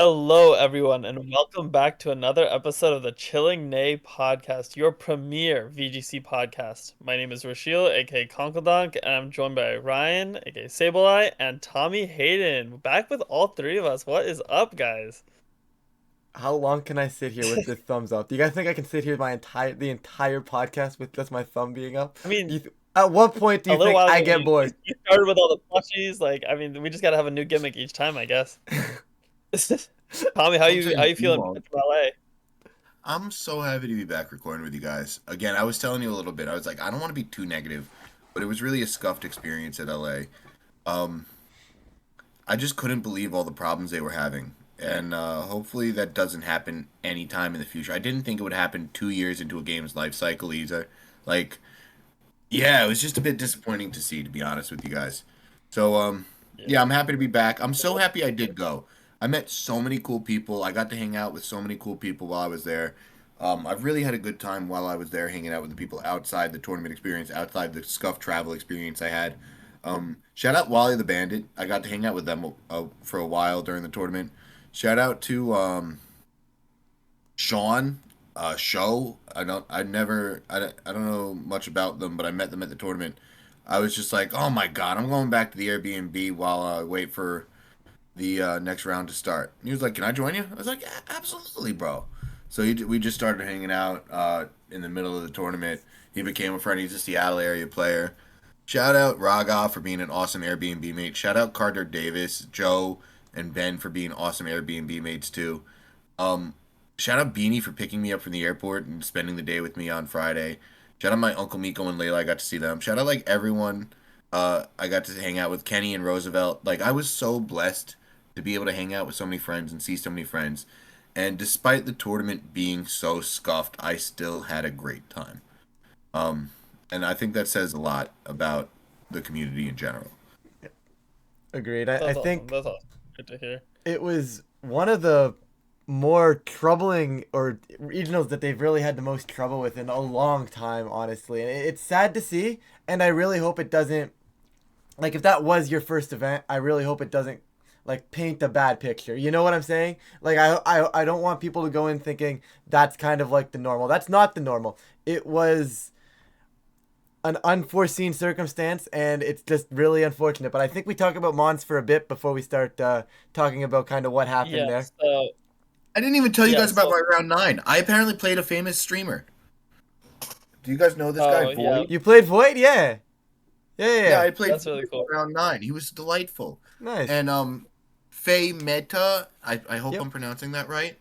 Hello, everyone, and welcome back to another episode of the Chilling Neigh Podcast, your premier VGC podcast. My name is Rashil, aka Conkeldonk, and I'm joined by Ryan, aka Sableye, and Tommy Hayden. Back with all three of us. What is up, guys? How long can I sit here with this thumbs up? Do you guys think I can sit here the entire podcast with just my thumb being up? I mean, At what point do a you little think while I ago, get bored? you started with all the plushies. We just gotta have a new gimmick each time, I guess. Tommy, how Don't you say how you you feeling won't. back from LA? I'm so happy to be back recording with you guys. Again, I was telling you a little bit. I was like, I don't want to be too negative, but it was really a scuffed experience at LA. Um, I just couldn't believe all the problems they were having. And hopefully that doesn't happen anytime in the future. I didn't think it would happen 2 years into a game's life cycle either. Like, yeah, it was just a bit disappointing to see, to be honest with you guys. So, Yeah. yeah, I'm happy to be back. I'm so happy I did go. I met so many cool people. I got to hang out with so many cool people while I was there. I've really had a good time while I was there, hanging out with the people outside the tournament experience, outside the scuff travel experience I had. Shout out Wally the Bandit. I got to hang out with them for a while during the tournament. Shout out to Sean, Show. I don't know much about them, but I met them at the tournament. I was just like, oh my god, I'm going back to the Airbnb while I wait for the next round to start. And he was like, can I join you? I was like, yeah, absolutely, bro. So we just started hanging out in the middle of the tournament. He became a friend. He's a Seattle area player. Shout out Raga for being an awesome Airbnb mate. Shout out Carter Davis, Joe, and Ben for being awesome Airbnb mates too. Um, Shout out Beanie for picking me up from the airport and spending the day with me on Friday. Shout out my Uncle Miko and Layla. I got to see them. Shout out like everyone. I got to hang out with Kenny and Roosevelt. Like I was so blessed to be able to hang out with so many friends and see so many friends. And despite the tournament being so scuffed, I still had a great time. Um, and I think that says a lot about the community in general. Agreed. I That's awesome. think That's awesome. Good to hear. it was one of the more troubling or regionals that they've really had the most trouble with in a long time, honestly. And it's sad to see, and I really hope it doesn't, like, if that was your first event, I really hope it doesn't like paint a bad picture. You know what I'm saying? Like I don't want people to go in thinking that's kind of like the normal. That's not the normal. It was an unforeseen circumstance, and it's just really unfortunate. But I think we talk about Mons for a bit before we start talking about kind of what happened Yeah. there. I didn't even tell you Yeah. guys about So. my round nine. I apparently played a famous streamer. Do you guys know this guy, Oh yeah. Void? You played Void, yeah, yeah, yeah, Yeah, yeah. I played That's really Void cool. round nine. He was delightful. Nice. And Faye Meta, I hope Yep. I'm pronouncing that right.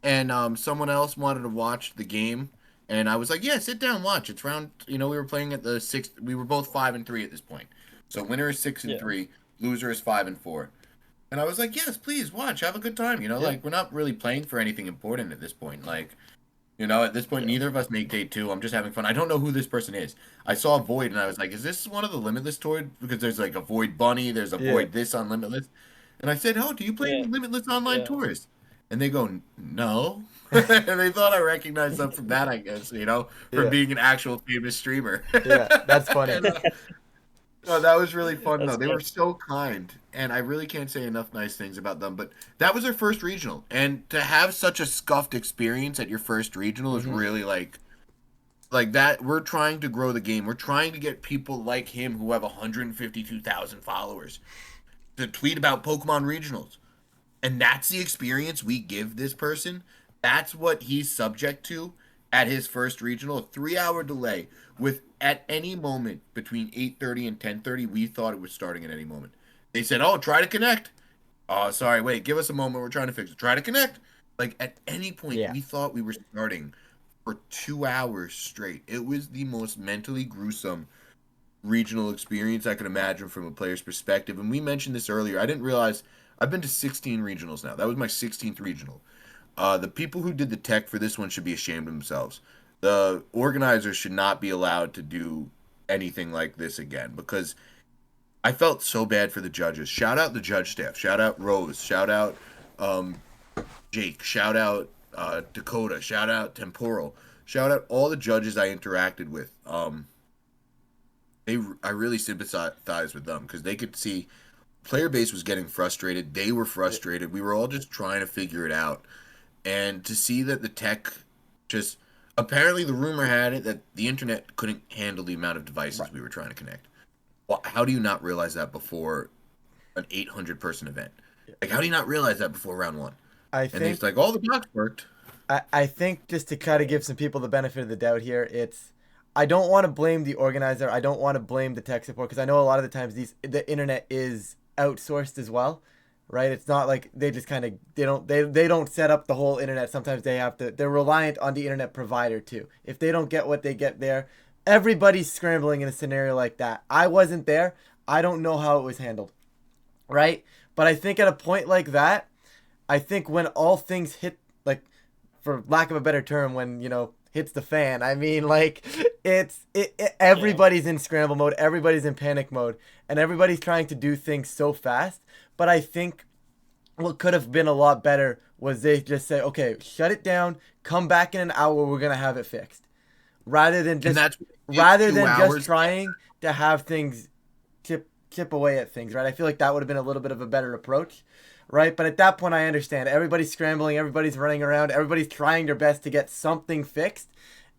And someone else wanted to watch the game, and I was like, yeah, sit down, watch. It's round. We were playing at the sixth. We were both 5-3 at this point. So winner is six and Yeah. three, loser is 5-4. And I was like, yes, please watch, have a good time. Yeah. Like we're not really playing for anything important at this point. Like, at this point, Yeah. neither of us make day two. I'm just having fun. I don't know who this person is. I saw Void, and I was like, is this one of the Limitless tours? Because there's like a Void Bunny, there's a Yeah. Void this on Limitless. And I said, oh, do you play Yeah. Limitless online Yeah. tours? And they go, no. And they thought I recognized them from that, I guess, from Yeah. being an actual famous streamer. Yeah. That's funny. And, no, that was really fun, though. That's They were good. so kind, and I really can't say enough nice things about them. But that was their first regional, and to have such a scuffed experience at your first regional is Mhm. really like that. We're trying to grow the game. We're trying to get people like him who have 152,000 followers to tweet about Pokemon regionals. And that's the experience we give this person. That's what he's subject to at his first regional. A 3-hour delay with at any moment between 8:30 and 10:30. We thought it was starting at any moment. They said, oh, try to connect. Oh, sorry, wait, give us a moment. We're trying to fix it. Try to connect. Like at any point, Yeah. we thought we were starting for 2 hours straight. It was the most mentally gruesome regional experience I could imagine from a player's perspective. And we mentioned this earlier. I didn't realize I've been to 16 regionals now. That was my 16th regional. The people who did the tech for this one should be ashamed of themselves. The organizers should not be allowed to do anything like this again because I felt so bad for the judges. Shout out the judge staff. Shout out Rose. Shout out um, Jake. Shout out Dakota. Shout out Temporal. Shout out all the judges I interacted with. I really sympathize with them because they could see player base was getting frustrated. They were frustrated. We were all just trying to figure it out. And to see that the tech just apparently the rumor had it that the internet couldn't handle the amount of devices Right. we were trying to connect. Well, how do you not realize that before an 800 person event? Like, how do you not realize that before round one? I And they're think just like, all the blocks worked. I think just to kind of give some people the benefit of the doubt here, it's I don't want to blame the organizer. I don't want to blame the tech support because I know a lot of the times the internet is outsourced as well, right? It's not like they just kind of they don't set up the whole internet. Sometimes they're reliant on the internet provider too. If they don't get what they get there, everybody's scrambling in a scenario like that. I wasn't there. I don't know how it was handled, right? But I think at a point like that, I think when all things hit, like, for lack of a better term, when hits the fan. I mean, like, Yeah. everybody's in scramble mode, everybody's in panic mode, and everybody's trying to do things so fast. But I think what could have been a lot better was they just say, okay, shut it down, come back in an hour, we're gonna have it fixed, rather than And just that's what they did, rather two than just hours. trying to have things chip away at things, right? I feel like that would have been a little bit of a better approach, right? But at that point, I understand everybody's scrambling, everybody's running around, everybody's trying their best to get something fixed,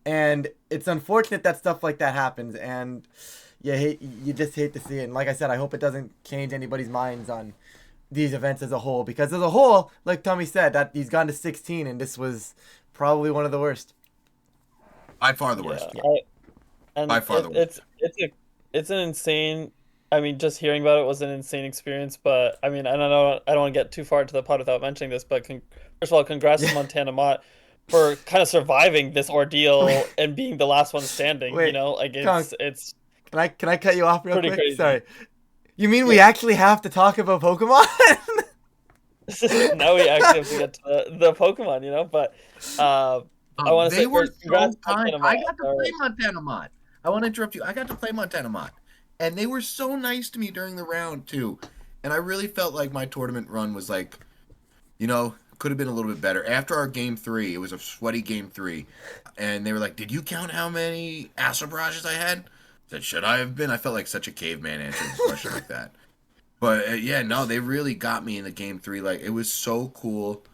and it's unfortunate that stuff like that happens, and you just hate to see it. And like I said, I hope it doesn't change anybody's minds on these events as a whole, because as a whole, like Tommy said, that he's gone to 16, and this was probably one of the worst. By far the Yeah. worst. Yeah. By And far the worst. it's an insane. I mean, just hearing about it was an insane experience. But I mean, I don't want to get too far into the pod without mentioning this. But first of all, congrats to Yeah. Montana Mott for kind of surviving this ordeal and being the last one standing. You Wait, know, like Con, it's can I cut you off real pretty quick? crazy. Sorry. You mean Yeah. we actually have to talk about Pokemon? Now we actually have to get to the Pokemon. You know, but uh, I want to They say were first, congrats so to kind. Montana I Mott. got to play Montana Mod. I want to interrupt you. I got to play Montana Mod. And they were so nice to me during the round, too. And I really felt like my tournament run was like, could have been a little bit better. After our game three, it was a sweaty game three. And they were like, did you count how many Astral Barrages I had? I said, should I have been? I felt like such a caveman answering a question like that. But yeah, no, they really got me in the game three. Like, it was so cool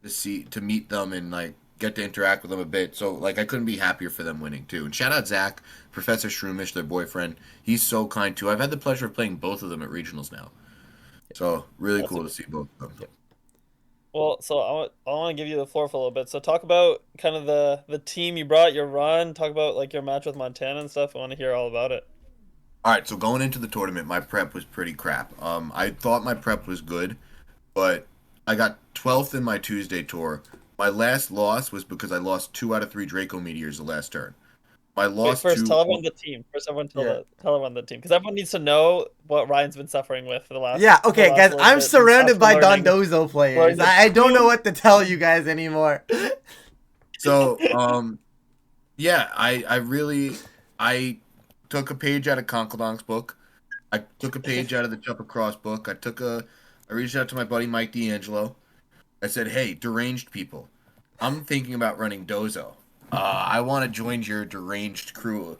to meet them and like get to interact with them a bit. So like I couldn't be happier for them winning too. And shout out Zach, Professor Shroomish, their boyfriend. He's so kind too. I've had the pleasure of playing both of them at regionals now. So really That's cool to see both of them. Yep. Well, so I want to give you the floor for a little bit. So talk about kind of the team you brought, your run. Talk about like your match with Montana and stuff. I want to hear all about it. All right, so going into the tournament, my prep was pretty crap. I thought my prep was good, but I got 12th in my Tuesday tour. My last loss was because I lost 2 out of 3 Draco Meteors the last turn. My Wait, loss first to tell everyone the team. First, everyone Yeah. tell everyone the team because everyone needs to know what Ryan's been suffering with for Yeah, the okay, last guys, little I'm bit. He's surrounded after by learning Dondozo players. learning the I don't know boom. what to tell you guys anymore. so yeah, I really I took a page out of Conkeldon's book. I took a page out of the Jump Across book. I reached out to my buddy Mike D'Angelo. I said, "Hey, deranged people, I'm thinking about running Dozo. I want to join your deranged crew."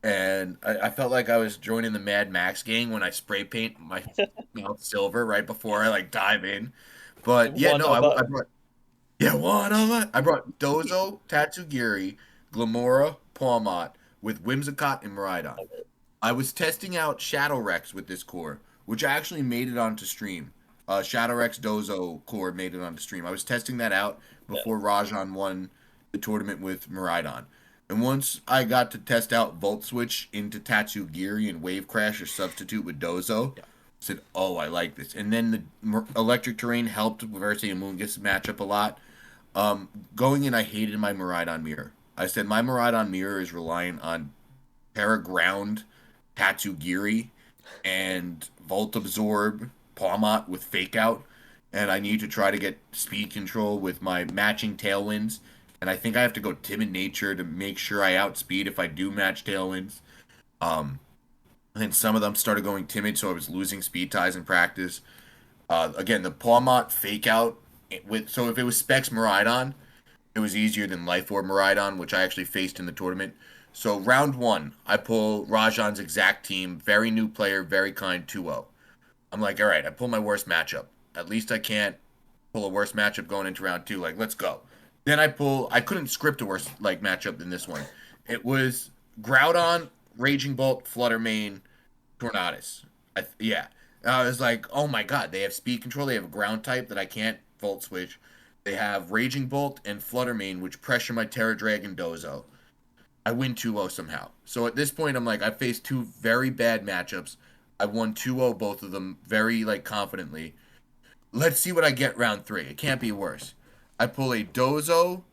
And I felt like I was joining the Mad Max gang when I spray paint my mouth silver right before I like dive in. But yeah, One no, of I us. brought one of it. I brought Dozo, Tatsugiri, Glamora, Palmot with Whimsicott and Miraidon. I was testing out Shadow Rex with this core, which actually made it onto stream. Shadow Rex Dozo core made it onto stream. I was testing that out Yeah. before Rajan won the tournament with Miraidon. And once I got to test out Volt Switch into Tatsugiri and Wave Crash or substitute with Dozo, I said, oh, I like this. And then the electric terrain helped Versi and Moongus matchup a lot. Going in, I hated my Miraidon mirror. I said my Miraidon mirror is reliant on Terra Ground, Tatsugiri, and Volt Absorb, Palmot with Fake Out. And I need to try to get speed control with my matching Tailwinds. And I think I have to go Timid Nature to make sure I outspeed if I do match Tailwinds. Um, and then some of them started going Timid, so I was losing speed ties in practice. Again, the Palmot Fake Out, so if it was Specs Miraidon, it was easier than Life Orb Miraidon, which I actually faced in the tournament. So round one, I pull Rajan's exact team, very new player, very kind 2-0. I'm like, all right, I pull my worst matchup. At least I can't pull a worse matchup going into round two. Like, let's go. Then I couldn't script a worse like matchup than this one. It was Groudon, Raging Bolt, Flutter Mane, Tornadus. Yeah. I was like, oh my god, they have speed control. They have a ground type that I can't Volt Switch. They have Raging Bolt and Flutter Mane, which pressure my Terra Dragon Dozo. I win 2-0 somehow. So at this point, I'm like, I faced two very bad matchups. I won 2-0 both of them very like confidently. Let's see what I get round three. It can't be worse. I pull a Dozo,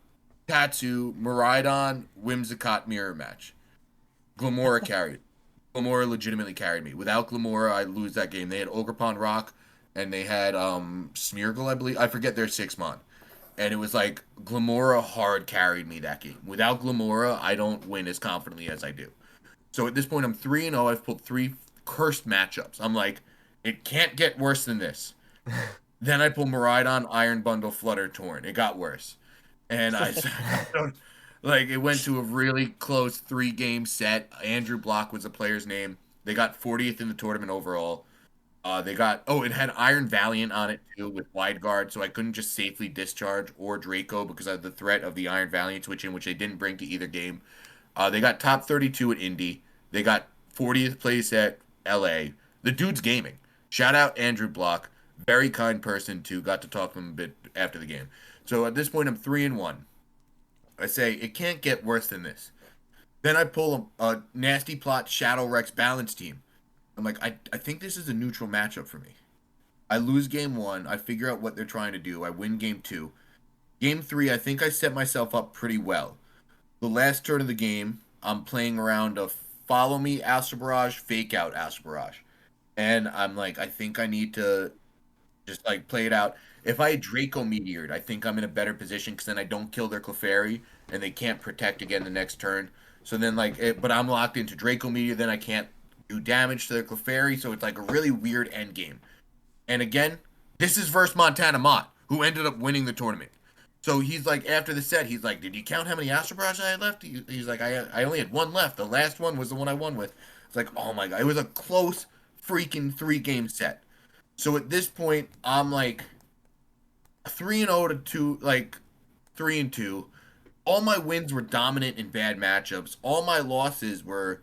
Tatsu, Miraidon, Whimsicott mirror match. Glamora carried. Glamora legitimately carried me. Without Glamora, I lose that game. They had Ogerpon Rock, and they had Smeargle, I believe. I forget their 6-mon. And it was like Glamora hard carried me that game. Without Glamora, I don't win as confidently as I do. So at this point, I'm 3-0. I've pulled three cursed matchups. I'm like, it can't get worse than this. Then I pull Miraidon, Iron Bundle, Flutter, Torn. It got worse. And I don't, like, it went to a really close 3-game set. Andrew Block was the player's name. They got 40th in the tournament overall. It had Iron Valiant on it too with wide guard, so I couldn't just safely discharge or Draco because of the threat of the Iron Valiant switch in, which they didn't bring to either game. They got top 32 at Indy. They got 40th place at LA. The dude's gaming. Shout out Andrew Block. Very kind person too. Got to talk to him a bit after the game. So at this point, I'm 3-1. I say it can't get worse than this. Then I pull a nasty plot Shadow Rex balance team. I'm like, I think this is a neutral matchup for me. I lose game one. I figure out what they're trying to do. I win game two. Game three, I think I set myself up pretty well. The last turn of the game, I'm playing around a follow me Astral Barrage, fake out Astral Barrage. And I'm like, I think I need to just like play it out. If I Draco Meteored, I think I'm in a better position because then I don't kill their Clefairy and they can't protect again the next turn. So then but I'm locked into Draco Meteor, then I can't do damage to their Clefairy, so it's like a really weird end game. And again, this is versus Montana Mott, who ended up winning the tournament. So he's like, after the set, he's like, did you count how many Astral Barrage I had left? He's like, I only had one left. The last one was the one I won with. It's like, oh my god, it was a close freaking 3-game set. So at this point, I'm like 3-0 to 2, like 3-2. All my wins were dominant in bad matchups. All my losses were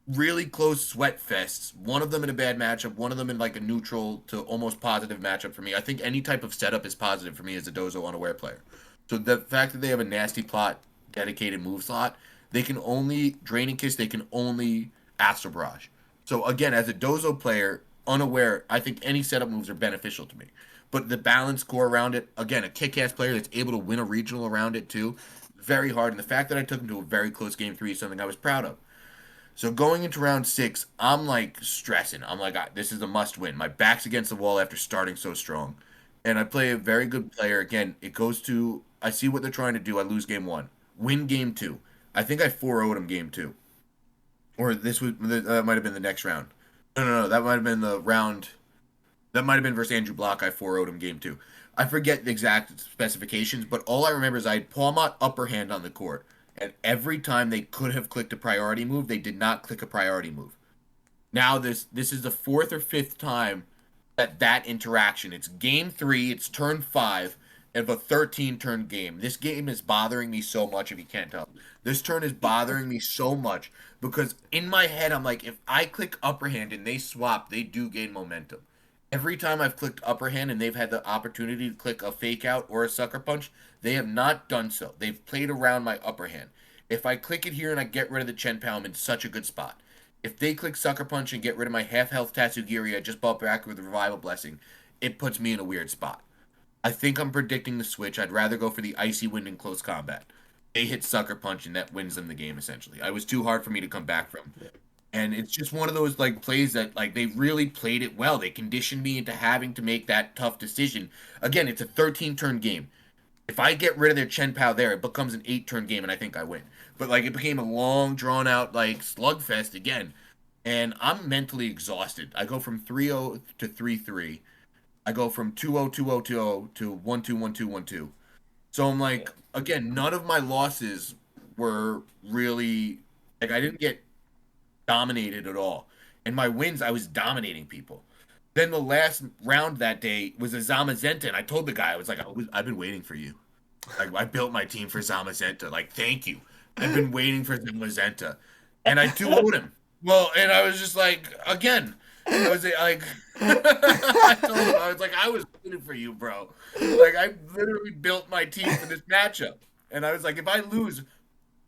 really close sweat fests. One of them in a bad matchup, one of them in like a neutral to almost positive matchup for me. I think any type of setup is positive for me as a Dozo unaware player. So the fact that they have a nasty plot dedicated move slot, they can only Draining Kiss, they can only Astral Barrage. So again, as a Dozo player, unaware, I think any setup moves are beneficial to me. But the balance core around it, again, a kick-ass player that's able to win a regional around it too, very hard. And the fact that I took him to a very close game three is something I was proud of. So going into round six, I'm like stressing. I'm like, this is a must win. My back's against the wall after starting so strong. And I play a very good player. Again, I see what they're trying to do. I lose game one. Win game two. I think I 4-0'd him game two. Or that might have been the next round. No. That might have been the round. That might have been versus Andrew Block. I 4-0'd him game two. I forget the exact specifications, but all I remember is I had Pawmot upper hand on the court. And every time they could have clicked a priority move, they did not click a priority move. Now this is the fourth or fifth time that interaction. It's game three, it's turn 5 of a 13-turn game. This game is bothering me so much, if you can't tell. This turn is bothering me so much because in my head, I'm like, if I click upper hand and they swap, they do gain momentum. Every time I've clicked upper hand and they've had the opportunity to click a fake out or a sucker punch, they have not done so. They've played around my upper hand. If I click it here and I get rid of the Chen Pao, I'm in such a good spot. If they click sucker punch and get rid of my half health Tatsugiri, I just bought back with a revival blessing, it puts me in a weird spot. I think I'm predicting the switch. I'd rather go for the icy wind in close combat. They hit sucker punch and that wins them the game essentially. I was too hard for me to come back from. And it's just one of those like plays that like they really played it well. They conditioned me into having to make that tough decision. Again, it's a 13-turn game. If I get rid of their Chen Pao there, it becomes an 8-turn game and I think I win. But like it became a long drawn out like slugfest again. And I'm mentally exhausted. I go from 3-0 to 3-3. I go from 2-0 2-0 2-0 to 1-2 1-2 1-2. So I'm like again, none of my losses were really like I didn't get dominated at all. And my wins, I was dominating people. Then the last round that day was a Zamazenta, and I told the guy, I was like, I've been waiting for you. Like, I built my team for Zamazenta. Like, thank you. I've been waiting for Zamazenta. And I 2-0'd him. Well, and I was just like, again, I was like, I told him, I was like, I was waiting for you, bro. Like, I literally built my team for this matchup. And I was like, if I lose,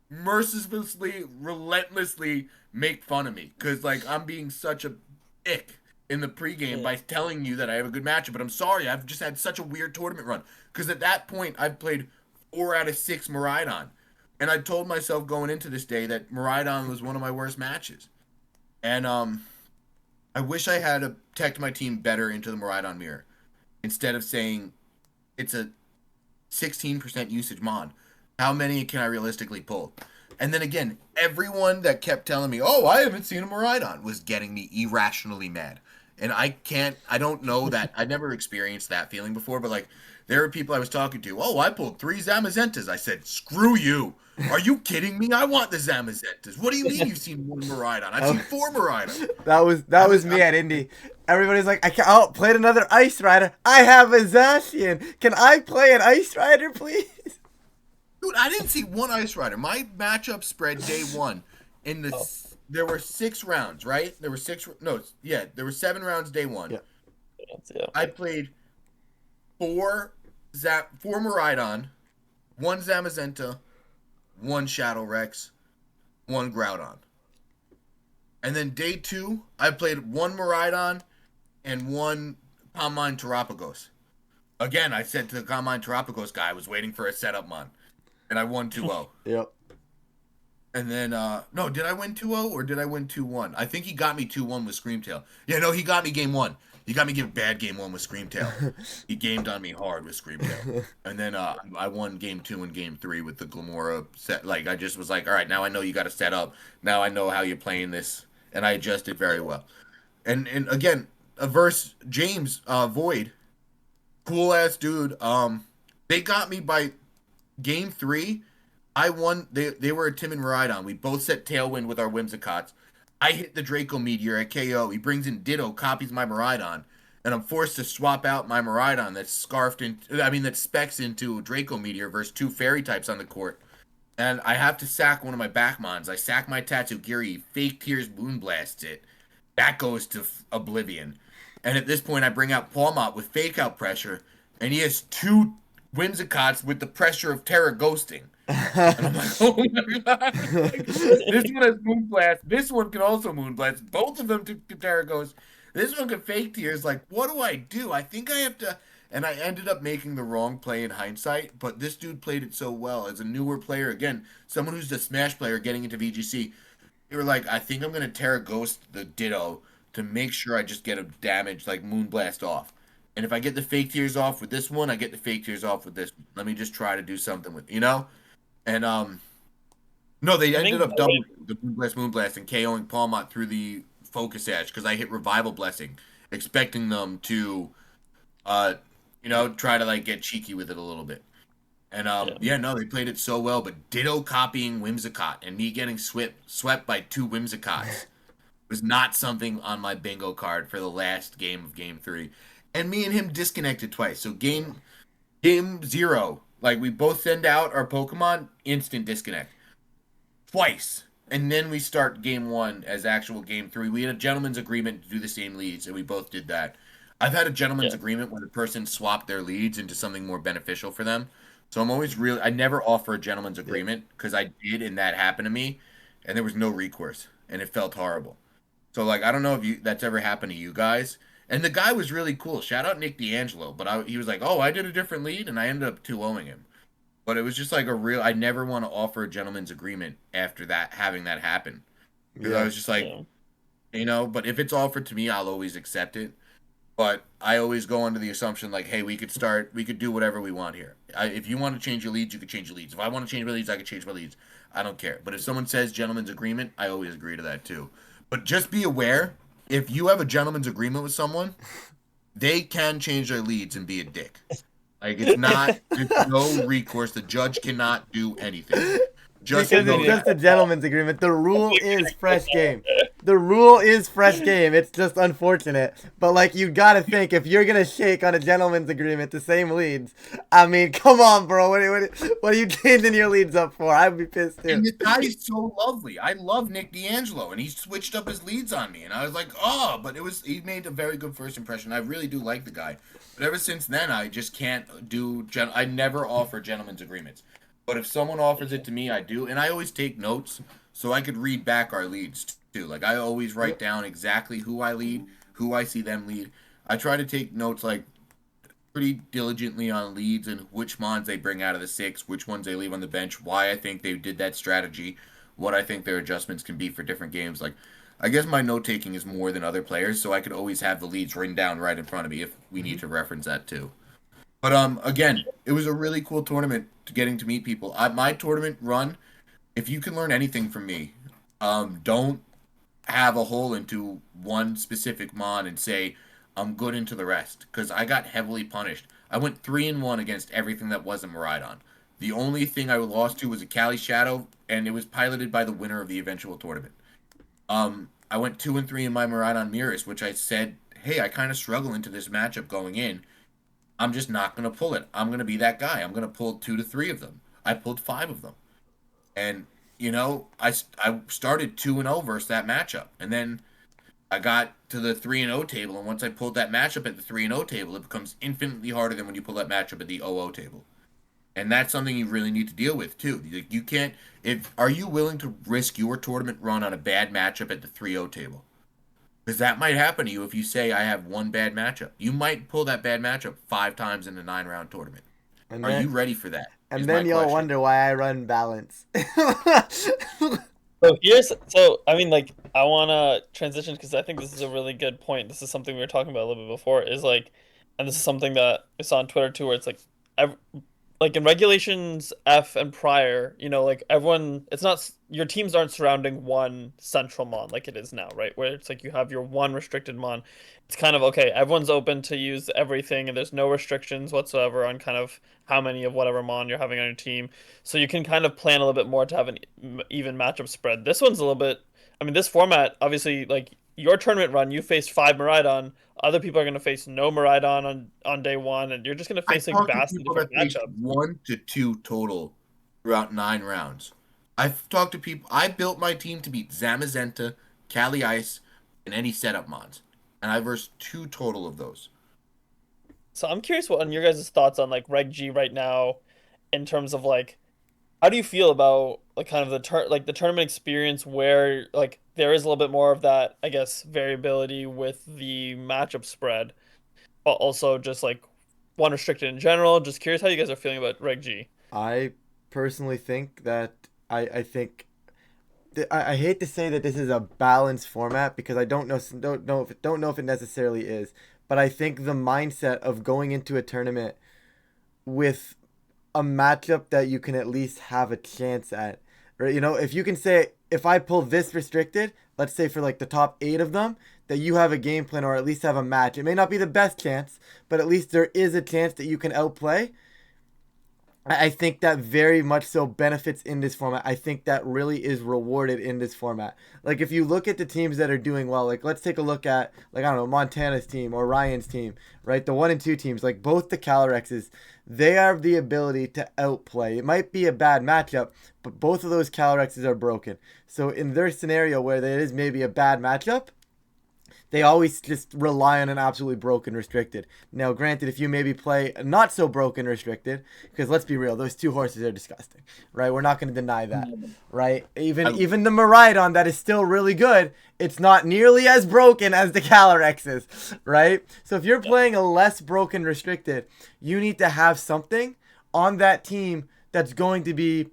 mercilessly, relentlessly make fun of me. Because, like, I'm being such a dick in the pregame by telling you that I have a good matchup. But I'm sorry, I've just had such a weird tournament run. Because at that point, I've played 4 out of 6 Miraidon. And I told myself going into this day that Miraidon was one of my worst matches. And I wish I had teched my team better into the Miraidon mirror. Instead of saying it's a 16% usage mod. How many can I realistically pull? And then again, everyone that kept telling me, oh, I haven't seen a Miraidon, was getting me irrationally mad. And I don't know that, I never experienced that feeling before, but like, there were people I was talking to, oh, I pulled 3 Zamazentas. I said, screw you. Are you kidding me? I want the Zamazentas. What do you mean you've seen 1 Miraidon? I've seen 4 Miraidon. That was me at Indy. Everybody's like, played another Ice Rider. I have a Zacian. Can I play an Ice Rider, please? Dude, I didn't see 1 Ice Rider. My matchup spread day 1 in the there were 6 rounds, right? There were 7 rounds day 1. Yeah. I played 4 Miraidon, 1 Zamazenta, 1 Shadow Rex, 1 Groudon. And then day 2, I played 1 Miraidon and 1 Combine Terapagos. Again, I said to the Combine Terapagos guy, I was waiting for a setup mon. And I won 2-0. Yep. And then, no, did I win 2-0 or did I win 2-1? I think he got me 2-1 with Screamtail. Yeah, no, he got me game 1. He got me bad game 1 with Screamtail. He gamed on me hard with Screamtail. And then I won game 2 and game 3 with the Glamora set. Like, I just was like, all right, now I know you got to set up. Now I know how you're playing this. And I adjusted very well. And again, verse James Void, cool-ass dude. They got me by game 3. I won. They were a Tim and Miraidon. We both set Tailwind with our Whimsicots. I hit the Draco Meteor at KO. He brings in Ditto, copies my Miraidon, and I'm forced to swap out my Miraidon that specs into Draco Meteor versus 2 fairy types on the court. And I have to sack one of my backmons. I sack my Tatsugiri, Fake Tears Moonblasts it. That goes to Oblivion. And at this point, I bring out Pawmot with Fake Out Pressure, and he has 2 Whimsicots with the pressure of Terra Ghosting. And I'm like, oh my god. This one has Moonblast. This one can also Moonblast. Both of them can Terra Ghost. This one can Fake Tears. Like, what do? I think I have to... And I ended up making the wrong play in hindsight, but this dude played it so well. As a newer player, again, someone who's a Smash player getting into VGC, they were like, I think I'm going to Terra Ghost the Ditto to make sure I just get a damage, like Moonblast off. And if I get the Fake Tears off with this one, I get the Fake Tears off with this. Let me just try to do something with, And, no, they ended up doubling the Moonblast, and KOing Pawmot through the Focus Edge because I hit Revival Blessing, expecting them to, try to, like, get cheeky with it a little bit. And, they played it so well, but Ditto copying Whimsicott and me getting swept by 2 Whimsicots was not something on my bingo card for the last game of Game 3. And me and him disconnected twice. So game 0, like, we both send out our Pokemon, instant disconnect. Twice. And then we start game 1 as actual game 3. We had a gentleman's agreement to do the same leads, and we both did that. I've had a gentleman's agreement where the person swapped their leads into something more beneficial for them. So I'm always I never offer a gentleman's agreement because I did, and that happened to me, and there was no recourse, and it felt horrible. So, like, I don't know if that's ever happened to you guys. And the guy was really cool. Shout out Nick D'Angelo. But he was like, oh, I did a different lead, and I ended up 2-0ing him. But it was just like I never want to offer a gentleman's agreement after that, having that happen. Because I was just like, but if it's offered to me, I'll always accept it. But I always go under the assumption, like, hey, we could do whatever we want here. If you want to change your leads, you can change your leads. If I want to change my leads, I can change my leads. I don't care. But if someone says gentleman's agreement, I always agree to that too. But just be aware, if you have a gentleman's agreement with someone, they can change their leads and be a dick. Like, there's no recourse. The judge cannot do anything. Because it's just a gentleman's agreement. The rule is fresh game. The rule is fresh game. It's just unfortunate. But, like, you gotta think, if you're gonna shake on a gentleman's agreement the same leads, I mean, come on, bro. What are you changing your leads up for? I'd be pissed, too. And the guy is so lovely. I love Nick D'Angelo, and he switched up his leads on me, and I was like, oh, but he made a very good first impression. I really do like the guy, but ever since then, I just can't do. I never offer gentlemen's agreements, but if someone offers it to me, I do, and I always take notes so I could read back our leads too. Like I always write down exactly who I lead, who I see them lead. I try to take notes like pretty diligently on leads and which mons they bring out of the six, which ones they leave on the bench, why I think they did that strategy, what I think their adjustments can be for different games. Like, I guess my note taking is more than other players, so I could always have the leads written down right in front of me if we need to reference that too. But again, it was a really cool tournament to getting to meet people. My tournament run, if you can learn anything from me, don't have a hole into one specific mon and say I'm good into the rest, because I got heavily punished. I went 3-1 against everything that wasn't Miraidon. The only thing I lost to was a Kali Shadow, and it was piloted by the winner of the eventual tournament. I went 2-3 in my Miraidon Mirrors, which I said, hey, I kind of struggle into this matchup going in. I'm just not going to pull it. I'm going to be that guy. I'm going to pull 2 to 3 of them. I pulled 5 of them. And, I started 2-0 versus that matchup. And then I got to the 3-0 table, and once I pulled that matchup at the 3-0 table, it becomes infinitely harder than when you pull that matchup at the 0-0 table. And that's something you really need to deal with, too. You can't... Are you willing to risk your tournament run on a bad matchup at the 3-0 table? Because that might happen to you if you say, I have one bad matchup. You might pull that bad matchup 5 times in a 9-round tournament. And Are then, you ready for that? and then you'll wonder why I run balance. So I mean, like, I want to transition because I think this is a really good point. This is something we were talking about a little bit before, is like, and this is something that I saw on Twitter too, where it's like in regulations F and prior, like everyone, it's not, your teams aren't surrounding one central mon like it is now, right? Where it's like you have your one restricted mon. It's kind of okay, everyone's open to use everything and there's no restrictions whatsoever on kind of how many of whatever mon you're having on your team. So you can kind of plan a little bit more to have an even matchup spread. This one's a little bit, I mean, this format, obviously, like your tournament run, you faced 5 Miraidon. Other people are going to face no Miraidon on day one, and you're just going to face like vastly different matchups. 1 to 2 total throughout 9 rounds. I've talked to people. I built my team to beat Zamazenta, Kali Ice, and any setup mods, and I versed 2 total of those. So I'm curious what on your guys' thoughts on like Reg G right now, in terms of like, how do you feel about like kind of the tournament experience where like there is a little bit more of that, I guess, variability with the matchup spread, but also just like one restricted in general. Just curious how you guys are feeling about Reg G. I personally think that I think I hate to say that this is a balanced format because I don't know if it necessarily is, but I think the mindset of going into a tournament with a matchup that you can at least have a chance at, or if you can say, if I pull this restricted, let's say for like the top 8 of them, that you have a game plan or at least have a match. It may not be the best chance, but at least there is a chance that you can outplay. I think that very much so benefits in this format. I think that really is rewarded in this format. Like, if you look at the teams that are doing well, like, let's take a look at, like, I don't know, Montana's team or Ryan's team, right? The 1 and 2 teams, like, both the Calorexes, they have the ability to outplay. It might be a bad matchup, but both of those Calorexes are broken. So, in their scenario where there is maybe a bad matchup, they always just rely on an absolutely broken restricted. Now, granted, if you maybe play a not so broken restricted, because let's be real, those 2 horses are disgusting, right? We're not going to deny that, right? Even the Miraidon that is still really good, it's not nearly as broken as the Calorexes, right? So if you're playing a less broken restricted, you need to have something on that team that's going to be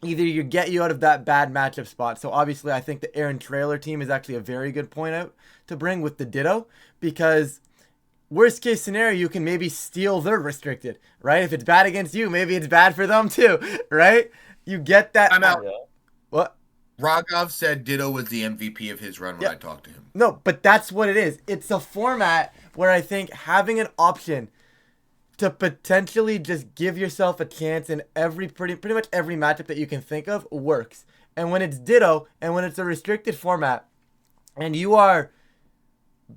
either you get you out of that bad matchup spot. So obviously I think the Aaron Trailer team is actually a very good point out to bring with the Ditto, because worst case scenario, you can maybe steal their restricted, right? If it's bad against you, maybe it's bad for them too, right? You get that. I'm out. What? Rogov said Ditto was the MVP of his run when I talked to him. No, but that's what it is. It's a format where I think having an option to potentially just give yourself a chance in pretty much every matchup that you can think of works. And when it's Ditto and when it's a restricted format, and you are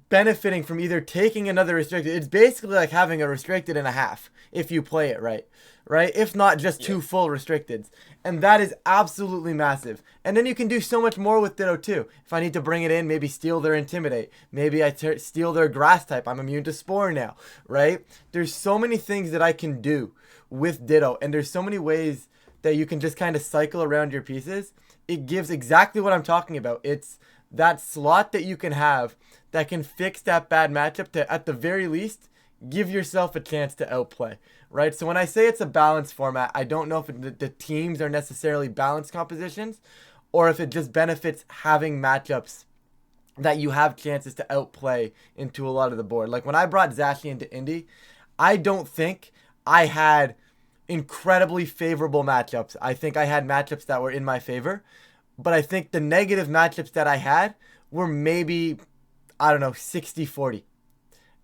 benefiting from either taking another restricted. It's basically like having a restricted and a half if you play it right. Right? If not just Yeah. two full restricteds. And that is absolutely massive. And then you can do so much more with Ditto too. If I need to bring it in, maybe steal their Intimidate. Maybe I steal their Grass type. I'm immune to Spore now. Right? There's so many things that I can do with Ditto. And there's so many ways that you can just kind of cycle around your pieces. It gives exactly what I'm talking about. It's that slot that you can have that can fix that bad matchup to, at the very least, give yourself a chance to outplay, right? So when I say it's a balanced format, I don't know if the teams are necessarily balanced compositions or if it just benefits having matchups that you have chances to outplay into a lot of the board. Like when I brought Zashi into Indy, I don't think I had incredibly favorable matchups. I think I had matchups that were in my favor, but I think the negative matchups that I had were maybe, I don't know, 60-40.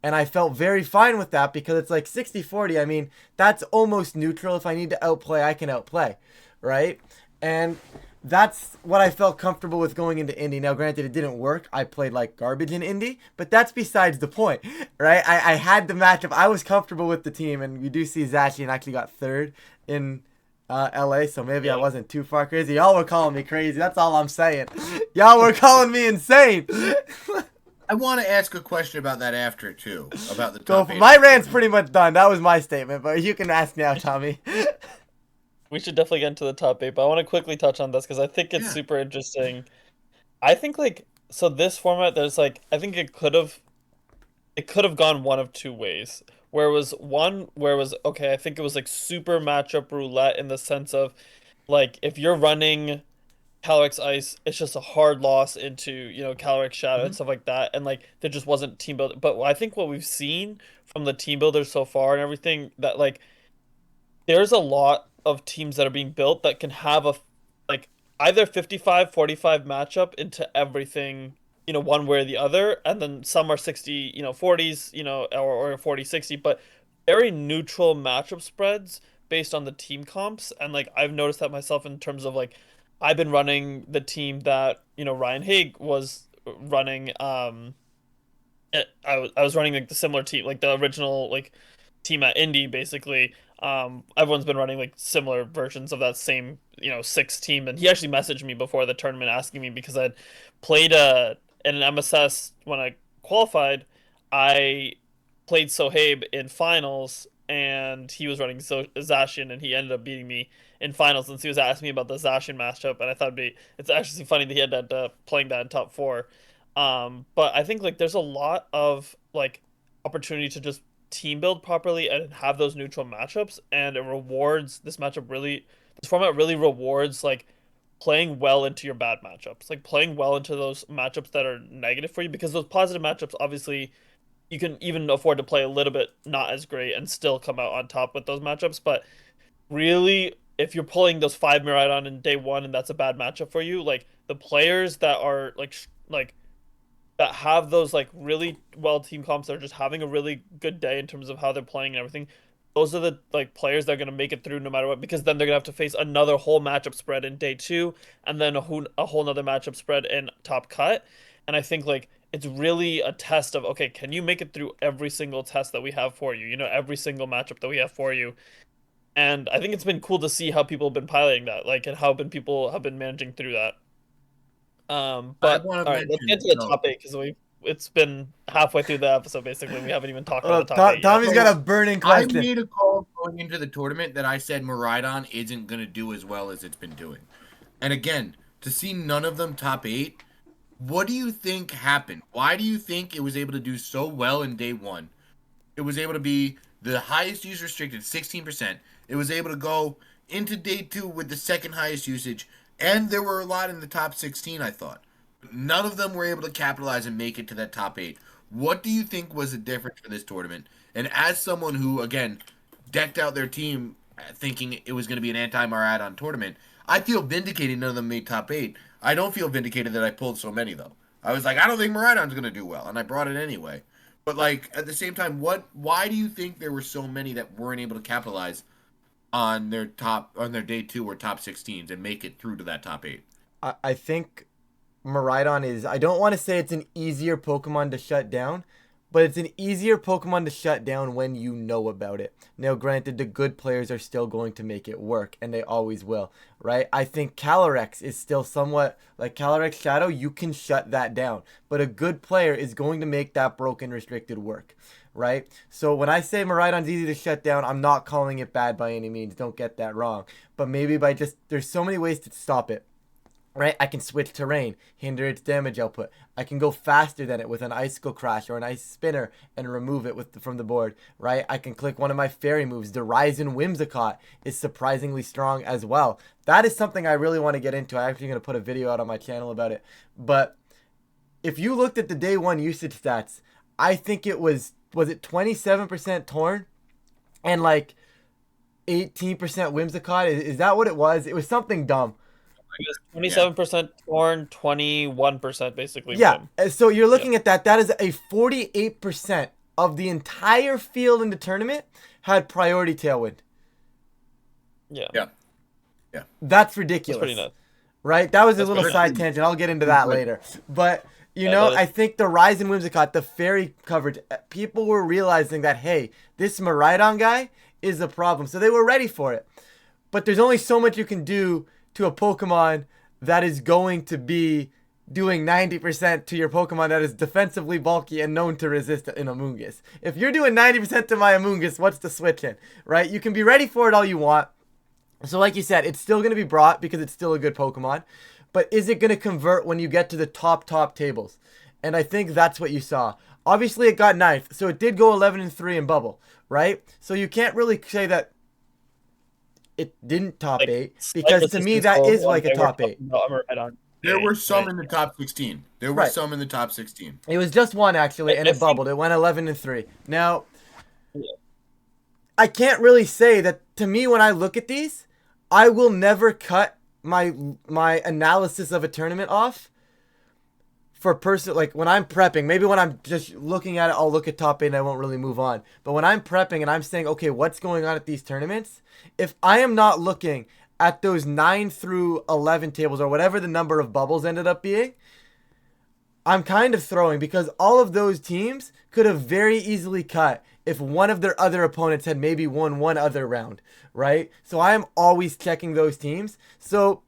And I felt very fine with that because it's like 60-40. I mean, that's almost neutral. If I need to outplay, I can outplay, right? And that's what I felt comfortable with going into Indy. Now, granted, it didn't work. I played like garbage in Indy, but that's besides the point, right? I had the matchup. I was comfortable with the team, and you do see Zacian actually got third in LA, so maybe I Yeah. wasn't too far crazy. Y'all were calling me crazy. That's all I'm saying. Y'all were calling me insane. I want to ask a question about that after too, about the Go top for eight. my rant's pretty much done. That was my statement, but you can ask now, Tommy. We should definitely get into the top eight, but I want to quickly touch on this because I think it's Yeah. super interesting. I think like so this format, there's like I think it could have gone one of two ways. Where it was one where it was okay, I think it was like super matchup roulette in the sense of like if you're running Calyrex Ice, it's just a hard loss into, Calyrex Shadow and Mhm. stuff like that. And like there just wasn't team building. But I think what we've seen from the team builders so far and everything that like there's a lot of teams that are being built that can have a like either 55-45 matchup into everything, one way or the other, and then some are 60, 40s, or 40-60, but very neutral matchup spreads based on the team comps. And like I've noticed that myself in terms of like I've been running the team that, Ryan Haig was running. I was running like the similar team, like the original like team at Indy, basically. Everyone's been running like similar versions of that same, six team. And he actually messaged me before the tournament asking me because I'd played in an MSS when I qualified. I played Sohaib in finals, and he was running Zacian, and he ended up beating me in finals. And so he was asking me about the Zacian matchup, and I thought it's actually funny that he ended up playing that in top four. But I think like there's a lot of like opportunity to just team build properly and have those neutral matchups, and it rewards this format really rewards like playing well into your bad matchups, like playing well into those matchups that are negative for you, because those positive matchups obviously you can even afford to play a little bit not as great and still come out on top with those matchups. But really, if you're pulling those five Miraidon in day one and that's a bad matchup for you, like the players that are like that have those like really well team comps that are just having a really good day in terms of how they're playing and everything. Those are the like players that are gonna make it through no matter what, because then they're gonna have to face another whole matchup spread in day two, and then a whole nother matchup spread in top cut. And I think like it's really a test of, okay, can you make it through every single test that we have for you? Every single matchup that we have for you. And I think it's been cool to see how people have been piloting that, like, and how people have been managing through that. I But want to all right, let's get mention to the so. top eight because it's been halfway through the episode basically. We haven't even talked about the top eight yet. Tommy's got So a burning I question. made a call going into the tournament that I said Miraidon isn't gonna do as well as it's been doing. And again, to see none of them top eight, what do you think happened? Why do you think it was able to do so well in day one? It was able to be the highest use restricted, 16%. It was able to go into day two with the second highest usage, and there were a lot in the top 16, I thought. None of them were able to capitalize and make it to that top eight. What do you think was the difference for this tournament? And as someone who, again, decked out their team thinking it was going to be an anti-Marathon tournament, I feel vindicated none of them made top eight. I don't feel vindicated that I pulled so many, though. I was like, I don't think Marathon's going to do well, and I brought it anyway. But like at the same time, why do you think there were so many that weren't able to capitalize on their day two or top 16s and make it through to that top eight? I think Miraidon is, I don't want to say it's an easier Pokemon to shut down, but it's an easier Pokemon to shut down when you know about it. Now, granted, the good players are still going to make it work, and they always will, right? I think Calyrex is still somewhat, like Calyrex Shadow, you can shut that down. But a good player is going to make that broken restricted work, right? So when I say Miraidon's easy to shut down, I'm not calling it bad by any means. Don't get that wrong. But maybe by just, there's so many ways to stop it. Right, I can switch terrain, hinder its damage output. I can go faster than it with an Icicle Crash or an Ice Spinner and remove it from the board. Right, I can click one of my fairy moves. The Ryzen Whimsicott is surprisingly strong as well. That is something I really want to get into. I'm actually going to put a video out on my channel about it. But if you looked at the day one usage stats, I think it was it 27% Torn and like 18% Whimsicott? Is that what it was? It was something dumb. 27% Torn, 21% basically. Yeah, so you're looking at that. That is a 48% of the entire field in the tournament had priority Tailwind. Yeah. That's ridiculous. That's pretty nuts. Right? That was a little side tangent. I'll get into that later. But, you know, I think the Ryzen Whimsicott, the fairy coverage, people were realizing that, hey, this Miraidon guy is a problem. So they were ready for it. But there's only so much you can do to a Pokemon that is going to be doing 90% to your Pokemon that is defensively bulky and known to resist an Amoonguss. If you're doing 90% to my Amoonguss, what's the switch in, right? You can be ready for it all you want. So like you said, it's still going to be brought because it's still a good Pokemon. But is it going to convert when you get to the top tables? And I think that's what you saw. Obviously, it got 9th, so it did go 11-3 in Bubble, right? So you can't really say that it didn't top Like, 8 because to me that is like a top 8. There were some in the top 16. There were some in the top 16. It was just one actually, and it bubbled. It went 11-3. Now, I can't really say that to me when I look at these, I will never cut my analysis of a tournament off for like when I'm prepping. Maybe when I'm just looking at it, I'll look at top 8 and I won't really move on. But when I'm prepping and I'm saying, okay, what's going on at these tournaments? If I am not looking at those 9 through 11 tables or whatever the number of bubbles ended up being, I'm kind of throwing because all of those teams could have very easily cut if one of their other opponents had maybe won one other round, right? So I am always checking those teams. So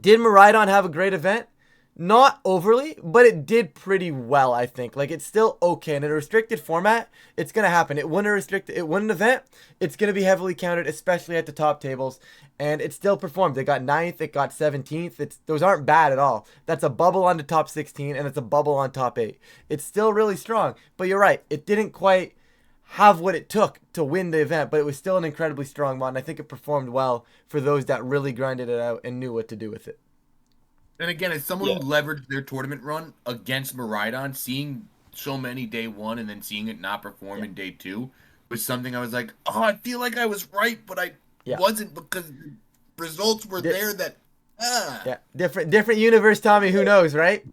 did Miraidon have a great event? Not overly, but it did pretty well, I think. Like, it's still okay. In a restricted format, it's going to happen. It won an event. It's going to be heavily counted, especially at the top tables. And it still performed. It got 9th. It got 17th. Those aren't bad at all. That's a bubble on the top 16, and it's a bubble on top 8. It's still really strong. But you're right. It didn't quite have what it took to win the event, but it was still an incredibly strong one. I think it performed well for those that really grinded it out and knew what to do with it. And again, as someone who leveraged their tournament run against Miraidon, seeing so many day 1 and then seeing it not perform in day 2 was something I was like, oh, I feel like I was right, but I wasn't because the results were there that, Yeah, different universe, Tommy, who knows, right?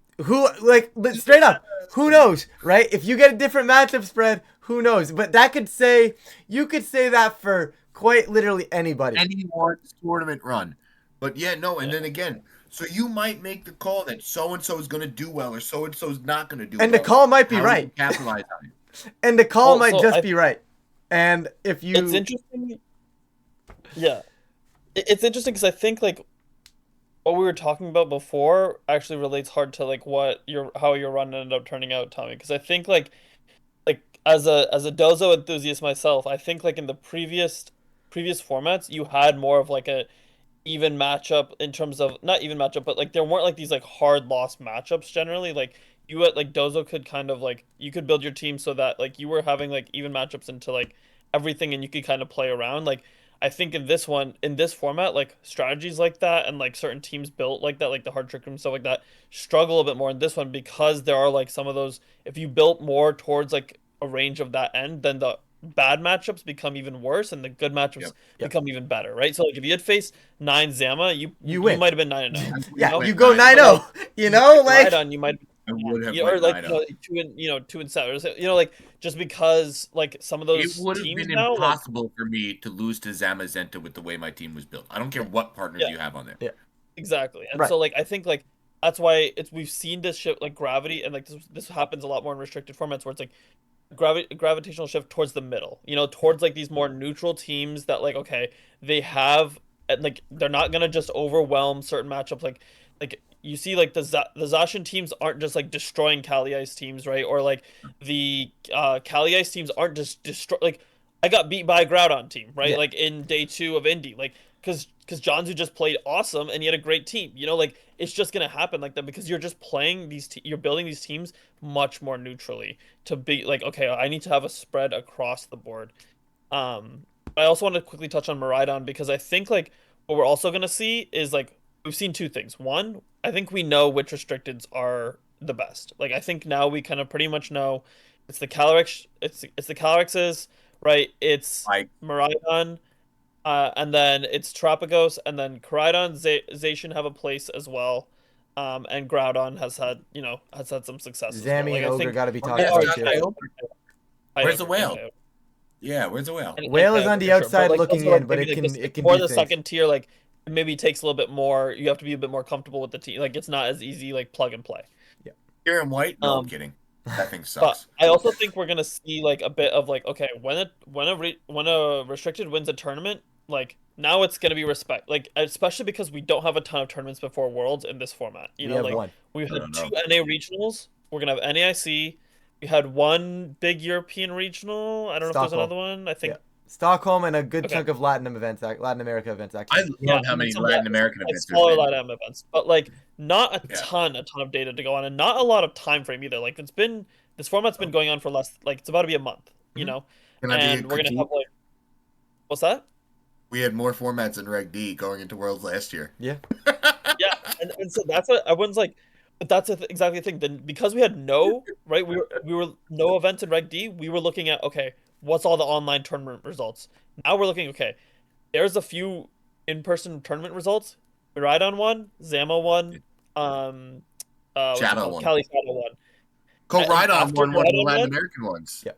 Straight up, who knows, right? If you get a different matchup spread, who knows? But you could say that for quite literally anybody. Anyone's tournament run. But and then again, so you might make the call that so-and-so is going to do well or so-and-so is not going to do well. And the call might be right. Capitalize on it. And the call might just be right. And if you... It's interesting. Yeah. It's interesting because I think, like, what we were talking about before actually relates hard to, like, how your run ended up turning out, Tommy. Because I think, like as a Dozo enthusiast myself, I think, like, in the previous formats, you had more of, like, a even matchup in terms of not even matchup, but like there weren't like these like hard loss matchups generally. Like you at like Dozo could kind of like you could build your team so that like you were having like even matchups into like everything and you could kind of play around. Like I think in this format, like strategies like that and like certain teams built like that, like the hard trick room stuff like that, struggle a bit more in this one because there are like some of those. If you built more towards like a range of that end, then the bad matchups become even worse and the good matchups become even better, right? So like if you had faced 9 Zama, you win. Might have been 9-0. Yeah, you go 9-0. You know, like you might I would have or like 2 and 7, or like just because like some of those it would have teams been now, impossible for me to lose to Zamazenta with the way my team was built. I don't care what partners you have on there. Yeah. Exactly. And so like I think like that's why we've seen this shift like gravity and like this happens a lot more in restricted formats where it's like gravitational shift towards the middle, towards like these more neutral teams that like okay, they have and like they're not gonna just overwhelm certain matchups like you see like the Zacian teams aren't just like destroying Kali Ice teams, right? Or like the Kali Ice teams aren't just destroy like I got beat by a Groudon team, right? Yeah. Like in day 2 of Indy, like because Jonzu just played awesome and he had a great team, like it's just gonna happen like that because you're just playing you're building these teams much more neutrally to be like, okay, I need to have a spread across the board. I also want to quickly touch on Miraidon because I think like what we're also gonna see is like we've seen two things. One, I think we know which restricteds are the best. Like I think now we kind of pretty much know it's the Calyrex, it's the Calyrexes, right? It's Like Miraidon, and then it's Tropicos, and then Koraidon, Zacian have a place as well. And Groudon has had some success as well. Zammy Like and I Ogre think got to be talked yeah, or about Scott too. Iota. Where's the Kyogre whale? Kyogre. Yeah, where's the whale? Whale is Kyogre on the for sure. But outside like looking also like in, but maybe like it can for do the things. second tier, like it maybe takes a little bit more. You have to be a bit more comfortable with the team. Like it's not as easy like plug and play. Yeah. Here in white? No, I'm Um, kidding. That thing but sucks. I also think we're gonna see like a bit of like okay when a restricted wins a tournament, like now it's gonna be respect, like especially because we don't have a ton of tournaments before Worlds in this format. We have Like one. we've I had don't two know. NA regionals. We're gonna have NAIC. We had one big European regional. I don't know if there's Stockholm. another one. I Yeah. think Stockholm and a good okay. chunk of Latin America events I actually. Yeah, love how and then many some Latin American like events there's smaller been. LATAM events, but like not Yeah. a ton of data to go on, and not a lot of time frame either. Like this format's been Oh. going on for less, like it's about to be a month, Hmm. Can I be a and we're gonna have critique? like what's that? We had more formats in Reg D going into Worlds last year. Yeah. Yeah, and so that's what everyone's like. But that's exactly the thing. Then because we had no right, we were no events in Reg D. We were looking at okay, what's all the online tournament results? Now we're looking okay. There's a few in-person tournament results. Miraidon won, Zama won, um, what's it Shadow called? one. Cali Shadow won. And Co-Ride-On after won one of the Miraidon Latin won, American ones. Yeah.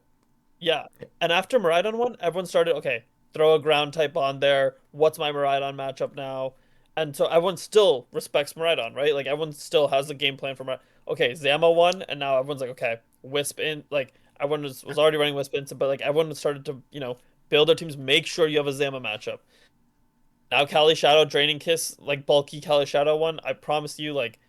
yeah. And after Miraidon won, everyone started, okay, throw a ground type on there. What's my Miraidon matchup now? And so everyone still respects Miraidon, right? Like everyone still has a game plan for Miraidon. Okay, Zama won, and now everyone's like, okay, Wisp in. Like everyone was already running Wisp in, but like everyone started to, build their teams, make sure you have a Zama matchup. Now Kali Shadow Draining Kiss, like bulky Kali Shadow one, I promise you, like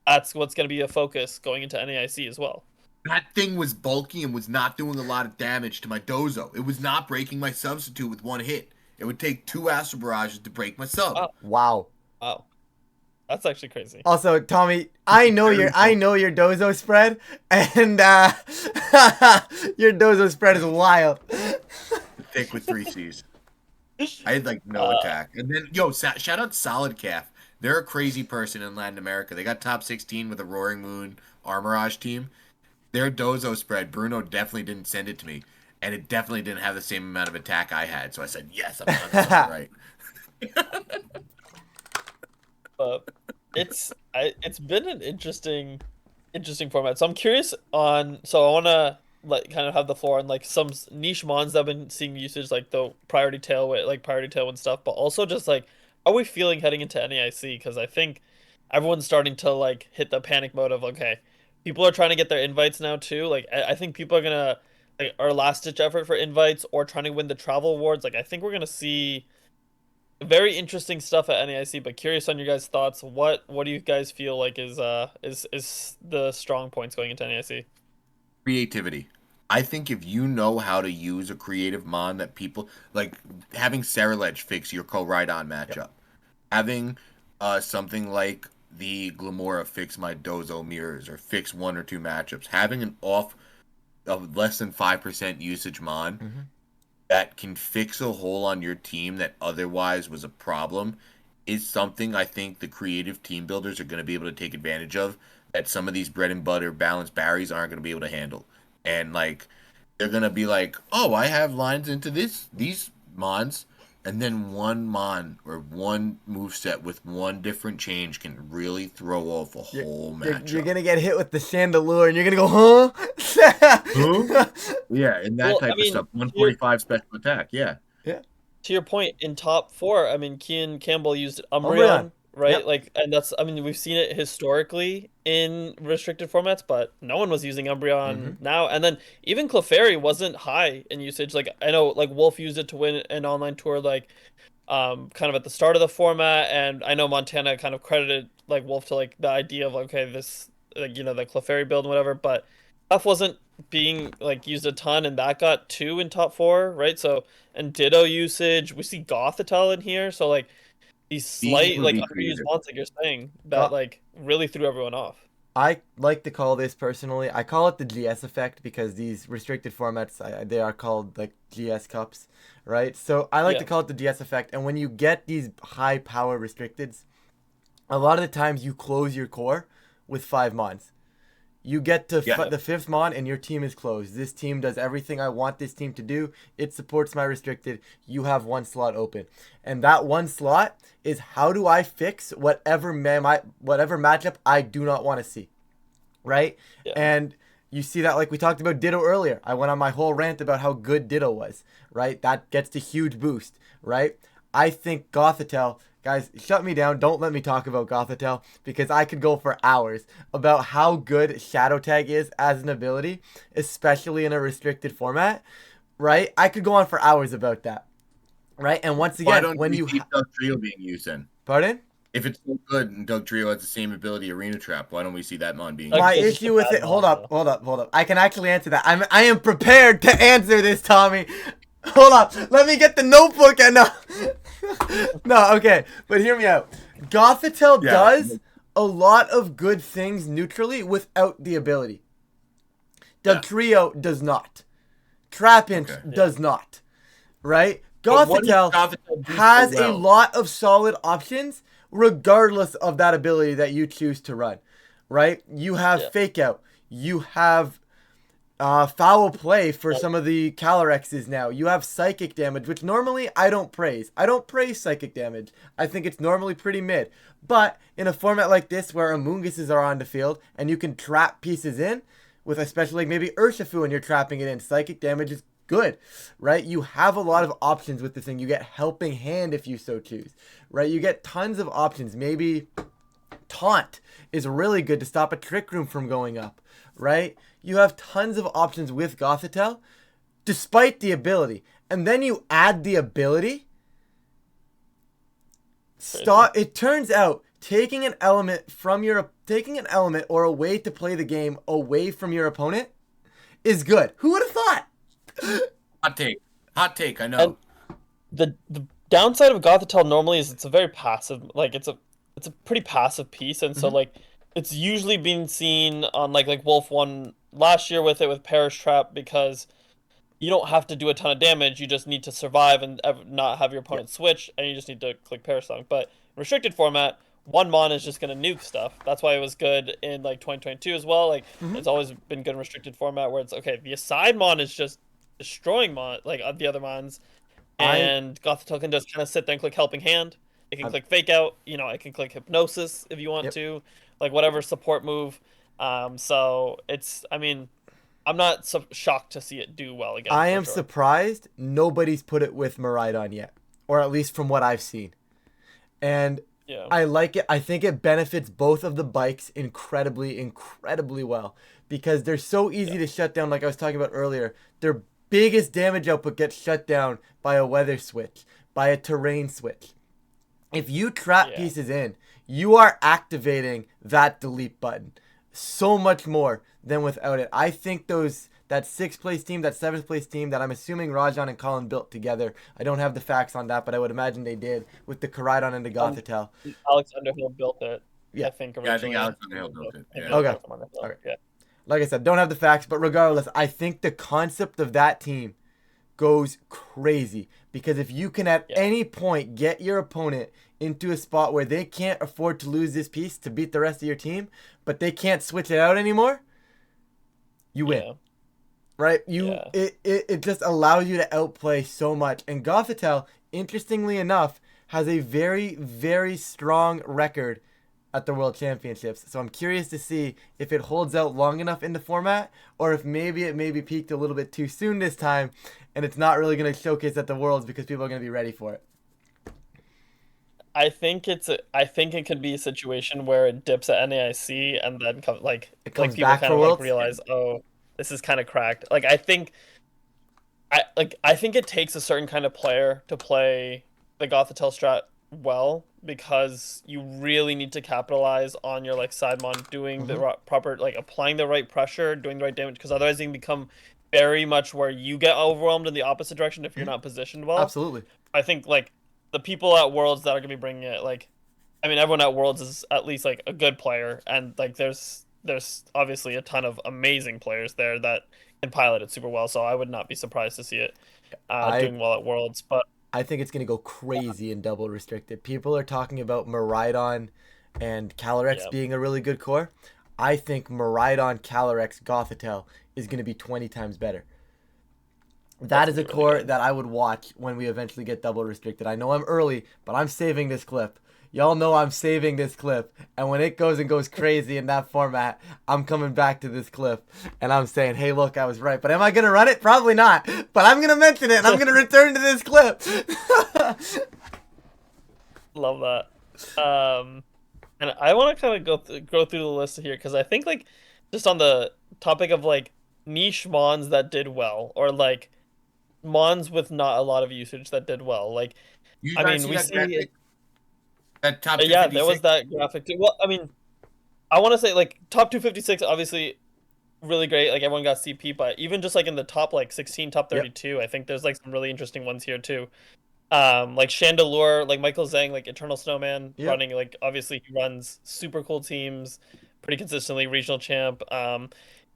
that's what's gonna be a focus going into NAIC as well. That thing was bulky and was not doing a lot of damage to my Dozo. It was not breaking my substitute with one hit. It would take two Astral Barrages to break my sub. Wow, Wow. wow, that's actually crazy. Also, Tommy, Very I bulky. know your Dozo spread, and your Dozo spread is wild. Thick with three C's. I had like no Uh, attack. And then, yo, shout out Solid Calf. They're a crazy person in Latin America. They got top 16 with a Roaring Moon Armorage team. Their Dozo spread, Bruno definitely didn't send it to me. And it definitely didn't have the same amount of attack I had. So I said, yes, I'm on something right. but it's been an interesting format. So I'm curious on. So I want to like kind of have the floor on like some niche mons that I've been seeing usage like the priority tailwind stuff, but also just like are we feeling heading into NAIC? Because I think everyone's starting to like hit the panic mode of okay, people are trying to get their invites now too. Like I think people are gonna like our last ditch effort for invites or trying to win the travel awards. Like I think we're gonna see very interesting stuff at NAIC, but curious on your guys' thoughts. What do you guys feel like is the strong points going into NAIC? Creativity. I think if you know how to use a creative mon that people like having Saraledge fix your co-ride-on matchup, having something like the Glamora fix my Dozo mirrors or fix one or two matchups, having an off of less than 5% usage mon Hmm. that can fix a hole on your team that otherwise was a problem is something I think the creative team builders are going to be able to take advantage of that some of these bread and butter balanced Barrys aren't going to be able to handle. And like they're going to be like, "Oh, I have lines into these mons." And then one mon or one move set with one different change can really throw off a whole You're matchup. gonna get hit with the Chandelure, and you're gonna go, Huh? huh? Yeah, and that Well, I type of mean, stuff. 145 special attack. Yeah. Yeah. to your point, in top four, I mean, Kian Campbell used Umbreon. Umbreon, right? Yep. Like, and that's, I mean, we've seen it historically in restricted formats, but no one was using Mm-hmm. Umbreon now. And then even Clefairy wasn't high in usage. Like, I know, like, Wolf used it to win an online tour, like, kind of at the start of the format, and I know Montana kind of credited, like, Wolf to, like, the idea of, like, okay, this, like, the Clefairy build and whatever, but stuff wasn't being, like, used a ton, and that got 2 in top 4, right? So, and Ditto usage, we see Gothitelle in here, so, like, these Being slight able to like be underused creative. wants like you're saying that Go- like really threw everyone off. I like to call this personally. I call it the GS effect because these restricted formats they are called like GS cups, right? So I like to Yeah. call it the GS effect. And when you get these high power restricteds, a lot of the times you close your core with 5 mons. You get to Yeah. the fifth mon and your team is closed. This team does everything I want this team to do. It supports my restricted. You have one slot open. And that one slot is how do I fix whatever matchup I do not want to see. Right? Yeah. And you see that like we talked about Ditto earlier. I went on my whole rant about how good Ditto was, right? That gets the huge boost, right? I think Gothitelle, guys, shut me down. Don't let me talk about Gothitelle because I could go for hours about how good Shadow Tag is as an ability, especially in a restricted format, right? I could go on for hours about that, right? And once Why again, don't when we you see Doug Trio being used then? pardon? If it's so good and Doug Trio has the same ability Arena Trap, why don't we see that mon being Like My used? it's just a issue with bad it. Hold mod up, though. hold up, hold up. I can actually answer that. I am prepared to answer this, Tommy. Hold up. Let me get the notebook and no, okay. But hear me out. Gothitelle Yeah. does a lot of good things neutrally without the ability. Yeah. Dugtrio does not. Trapinch Okay. does not. Right? But what does Gothitelle Gothitelle do so has a well? lot of solid options regardless of that ability that you choose to run. Right? You have Yeah. Fake Out. You have foul play for Like, some of the Calorexes now. You have psychic damage, which normally I don't praise. I don't praise psychic damage. I think it's normally pretty mid. But in a format like this where Amoonguses are on the field and you can trap pieces in, with especially like maybe Urshifu and you're trapping it in, psychic damage is good, right? You have a lot of options with this thing. You get Helping Hand if you so choose, right? You get tons of options. Maybe Taunt is really good to stop a Trick Room from going up, right? You have tons of options with Gothitelle, despite the ability. And then you add the ability. crazy. It turns out taking an element or a way to play the game away from your opponent is good. Who would have thought? Hot take. Hot take, I And know. the downside of Gothitelle normally is it's a very passive, like it's a pretty passive piece, and so Mhm. like it's usually been seen on like Wolf won last year with it with Perish Trap because you don't have to do a ton of damage. You just need to survive and not have your Yep. opponent switch, and you just need to click Perish Song. But restricted format, one mon is just gonna nuke stuff. That's why it was good in like 2022 as well. Like Mhm. it's always been good in restricted format where it's okay. The aside mon is just destroying mon like the other mons, I and Gothitelle can just kind of sit there and click Helping Hand. It can I'm, click Fake Out. It can click Hypnosis if you want yep. to, like whatever support move. So it's, I mean, I'm not so shocked to see it do well again I for am sure. surprised nobody's put it with Miraidon yet, or at least from what I've seen. And Yeah. I like it. I think it benefits both of the bikes incredibly, incredibly well because they're so easy Yeah. to shut down. Like I was talking about earlier, their biggest damage output gets shut down by a weather switch, by a terrain switch. If you trap Yeah. pieces in, you are activating that delete button so much more than without it. I think that sixth place team, that seventh place team that I'm assuming Rajan and Colin built together. I don't have the facts on that, but I would imagine they did with the Koraidon and the Um, Gothitelle. Alex Underhill built it, Yeah. I think Yeah, I think originally. Alex Underhill built it. Maybe Yeah. it was Okay. both of them on Underhill. Okay. Yeah. Like I said, don't have the facts, but regardless, I think the concept of that team goes crazy because if you can at Yeah. any point get your opponent into a spot where they can't afford to lose this piece to beat the rest of your team, but they can't switch it out anymore, you win. Yeah. Right? Yeah. It just allows you to outplay so much. And Gothitelle, interestingly enough, has a very, very strong record at the World Championships. So I'm curious to see if it holds out long enough in the format or if maybe it maybe peaked a little bit too soon this time and it's not really going to showcase at the Worlds because people are going to be ready for it. I think it could be a situation where it dips at NAIC and then It like comes people back kind for of like Worlds. realize, oh, this is kind of cracked. I think it takes a certain kind of player to play the Gothitelle strat well because you really need to capitalize on your like sidemon doing the Hmm. proper like applying the right pressure, doing the right damage because otherwise you can become very much where you get overwhelmed in the opposite direction if you're Hmm. not positioned well. Absolutely. I think like the people at Worlds that are gonna be bringing it, like, I mean, everyone at Worlds is at least like a good player, and like there's obviously a ton of amazing players there that can pilot it super well. So I would not be surprised to see it I doing well at Worlds. But I think it's gonna go crazy in double restricted. People are talking about Maridon and Calyrex yeah, being a really good core. I think Maridon, Calyrex, Gothitelle is gonna be 20 times better. That that's is gonna a be really core good. that I would watch when we eventually get double restricted. I know I'm early, but I'm saving this clip. Y'all know I'm saving this clip. And when it goes and goes crazy in that format, I'm coming back to this clip and I'm saying, hey, look, I was right. But am I going to run it? Probably not. But I'm going to mention it and I'm going to return to this clip. Love that. And I want to kind of go through the list here because I think like just on the topic of like niche mons that did well or like mons with not a lot of usage that did well. Like, You I guys mean, see we that see, graphic? That top yeah, there was 256? that graphic too. Well, I mean, I want to say like top 256, obviously really great. Like everyone got CP, but even just like in the top like 16, top Yep. 32, I think there's like some really interesting ones here too. Like Chandelure, like Michael Zhang, like Eternal Snowman Yep. running, like obviously he runs super cool teams pretty consistently, regional champ.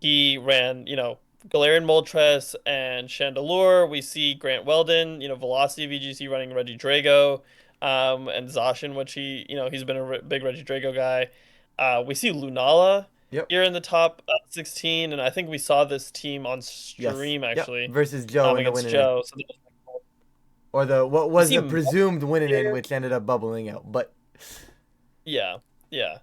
He ran, Galarian Moltres and Chandelure. We see Grant Weldon, Velocity VGC running Reggie Drago, and Zacian, which he's been a big Reggie Drago guy. We see Lunala Yep. here in the top 16, and I think we saw this team on Yes. stream Yep. actually, Versus Joe in the against winning in. Joe. So that was cool. Or the what We was see the Mud presumed winning in, here. which ended up bubbling out. But Yeah, yeah.